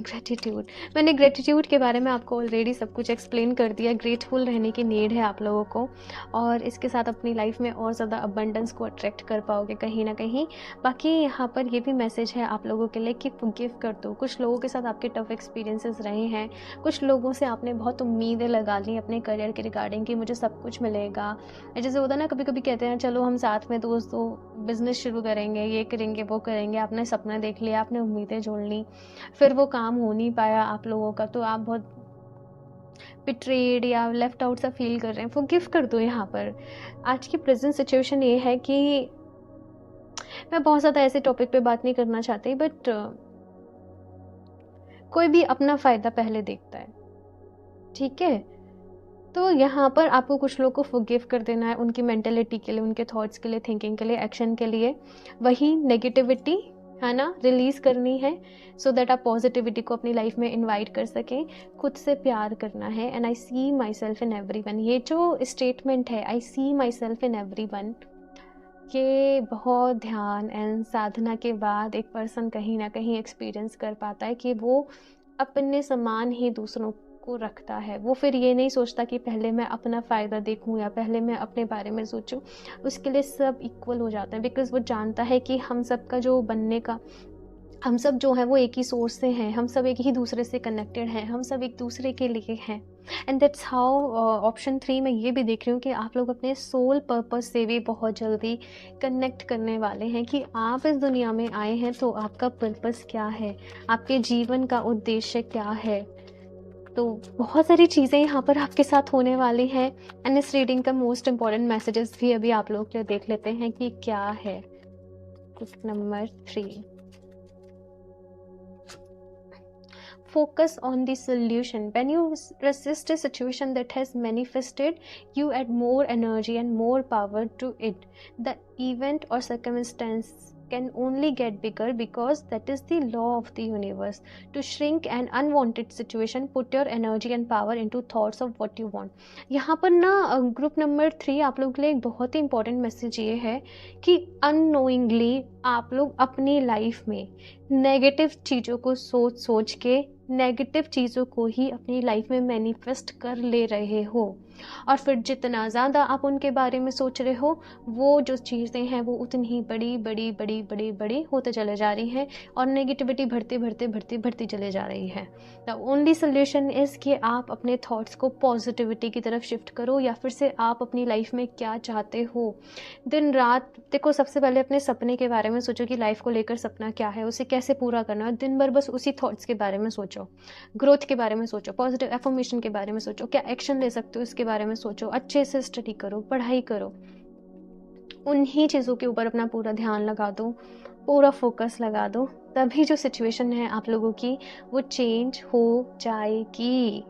Gratitude, मैंने ग्रेटिट्यूड के बारे में आपको ऑलरेडी सब कुछ एक्सप्लेन कर दिया। ग्रेटफुल रहने की नीड है आप लोगों को, और इसके साथ अपनी लाइफ में और ज़्यादा अबंडेंस को अट्रैक्ट कर पाओगे कहीं ना कहीं। बाकी यहाँ पर ये भी मैसेज है आप लोगों के लिए कि फॉरगिव कर दो। कुछ लोगों के साथ आपके टफ एक्सपीरियंसेस रहे हैं, कुछ लोगों से आपने बहुत उम्मीदें लगा ली अपने करियर के रिगार्डिंग कि मुझे सब कुछ मिलेगा। जैसे होता है ना, कभी कभी कहते हैं चलो हम साथ में दोस्तों बिजनेस शुरू करेंगे, ये करेंगे वो करेंगे, आपने सपना देख लिया, आपने उम्मीदें जोड़ ली, फिर वो काम हो नहीं पाया आप लोगों का, तो आप बहुत बिट्रेड या लेफ्ट आउट सा फील कर रहे हैं। फॉरगिव कर दो। यहाँ पर आज की प्रेजेंट सिचुएशन ये है कि मैं बहुत ज़्यादा ऐसे टॉपिक पे बात नहीं करना चाहती, बट कोई भी अपना फ़ायदा पहले देखता है, ठीक है? तो यहाँ पर आपको कुछ लोगों को फॉरगिव कर देना है, उनकी मेंटेलिटी के लिए, उनके थॉट्स के लिए, थिंकिंग के लिए, एक्शन के लिए। वही नेगेटिविटी है ना, रिलीज़ करनी है सो दैट आप पॉजिटिविटी को अपनी लाइफ में इनवाइट कर सकें। खुद से प्यार करना है, and I see myself in everyone, ये जो स्टेटमेंट है आई see myself in everyone, ये बहुत ध्यान एंड साधना के बाद एक पर्सन कहीं ना कहीं एक्सपीरियंस कर पाता है कि वो अपने समान ही दूसरों को रखता है। वो फिर ये नहीं सोचता कि पहले मैं अपना फ़ायदा देखूं या पहले मैं अपने बारे में सोचूं। उसके लिए सब इक्वल हो जाता है, बिकॉज़ वो जानता है कि हम सब का जो बनने का, हम सब जो है वो एक ही सोर्स से हैं, हम सब एक ही दूसरे से कनेक्टेड हैं, हम सब एक दूसरे के लिए हैं। एंड दैट्स हाउ ऑप्शन 3 मैं ये भी देख रही हूँ कि आप लोग अपने सोल पर्पस से भी बहुत जल्दी कनेक्ट करने वाले हैं कि आप इस दुनिया में आए हैं तो आपका पर्पस क्या है, आपके जीवन का उद्देश्य क्या है। तो बहुत सारी चीज़ें यहाँ पर आपके साथ होने वाली हैं, एंड इस रीडिंग का मोस्ट इम्पॉर्टेंट मैसेजेस भी अभी आप लोग के लिए देख लेते हैं कि क्या है। Tip number 3, focus on the solution. When you resist a situation that has manifested, you add more energy and more power to it. The event or circumstance can only get bigger because that is the law of the universe. To shrink an unwanted situation, put your energy and power into thoughts of what you want. यहाँ पर ना group number 3 आप लोग के लिए एक बहुत ही important message ये है कि अननोइंगली आप लोग अपनी लाइफ में नेगेटिव चीज़ों को सोच सोच के नेगेटिव चीज़ों को ही अपनी लाइफ में मैनिफेस्ट कर ले रहे हो, और फिर जितना ज़्यादा आप उनके बारे में सोच रहे हो वो जो चीज़ें हैं वो उतनी ही बड़ी बड़ी बड़ी बड़ी बड़ी होते चले जा रही हैं, और नेगेटिविटी बढ़ते बढ़ते बढ़ते बढ़ती चले जा रही है। द ओनली सोल्यूशन इज़ कि आप अपने थॉट्स को पॉजिटिविटी की तरफ शिफ्ट करो, या फिर से आप अपनी लाइफ में क्या चाहते हो। दिन रात देखो, सबसे पहले अपने सपने के बारे में सोचो कि लाइफ को लेकर सपना क्या है, उसे कैसे पूरा करना है। दिन भर बस उसी थॉट्स के बारे में सोचो, ग्रोथ के बारे में सोचो, पॉजिटिव एफर्मेशन के बारे में सोचो, क्या एक्शन ले सकते हो इसके बारे में सोचो, अच्छे से स्टडी करो, पढ़ाई करो, उन्हीं चीज़ों के ऊपर अपना पूरा ध्यान लगा दो, पूरा फोकस लगा दो, तभी जो सिचुएशन है आप लोगों की वो चेंज हो जाएगी।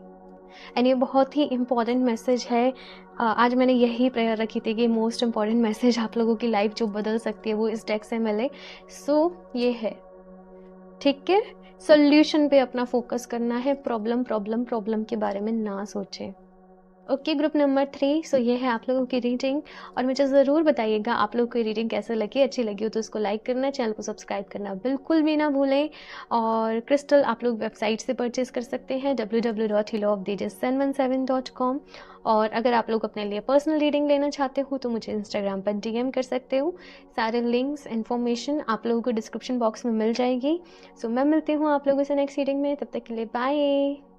एंड ये बहुत ही इम्पॉर्टेंट मैसेज है। आज मैंने यही प्रेयर रखी थी कि मोस्ट इम्पॉर्टेंट मैसेज आप लोगों की लाइफ जो बदल सकती है वो इस डेक से मिले। सो ये है, ठीक है, सोल्यूशन पे अपना फोकस करना है, प्रॉब्लम प्रॉब्लम प्रॉब्लम के बारे में ना सोचें। ओके, ग्रुप नंबर 3, सो ये है आप लोगों की रीडिंग, और मुझे ज़रूर बताइएगा आप लोगों को ये रीडिंग कैसे लगी। अच्छी लगी हो तो इसको लाइक करना, चैनल को सब्सक्राइब करना बिल्कुल भी ना भूलें। और क्रिस्टल आप लोग वेबसाइट से परचेज़ कर सकते हैं www.healofthejas717.com। और अगर आप लोग अपने लिए पर्सनल रीडिंग लेना चाहते हो तो मुझे इंस्टाग्राम पर DM कर सकते हो। सारे लिंक्स इन्फॉर्मेशन आप लोगों को डिस्क्रिप्शन बॉक्स में मिल जाएगी। सो मैं मिलती हूँ आप लोगों से नेक्स्ट रीडिंग में, तब तक के लिए बाय।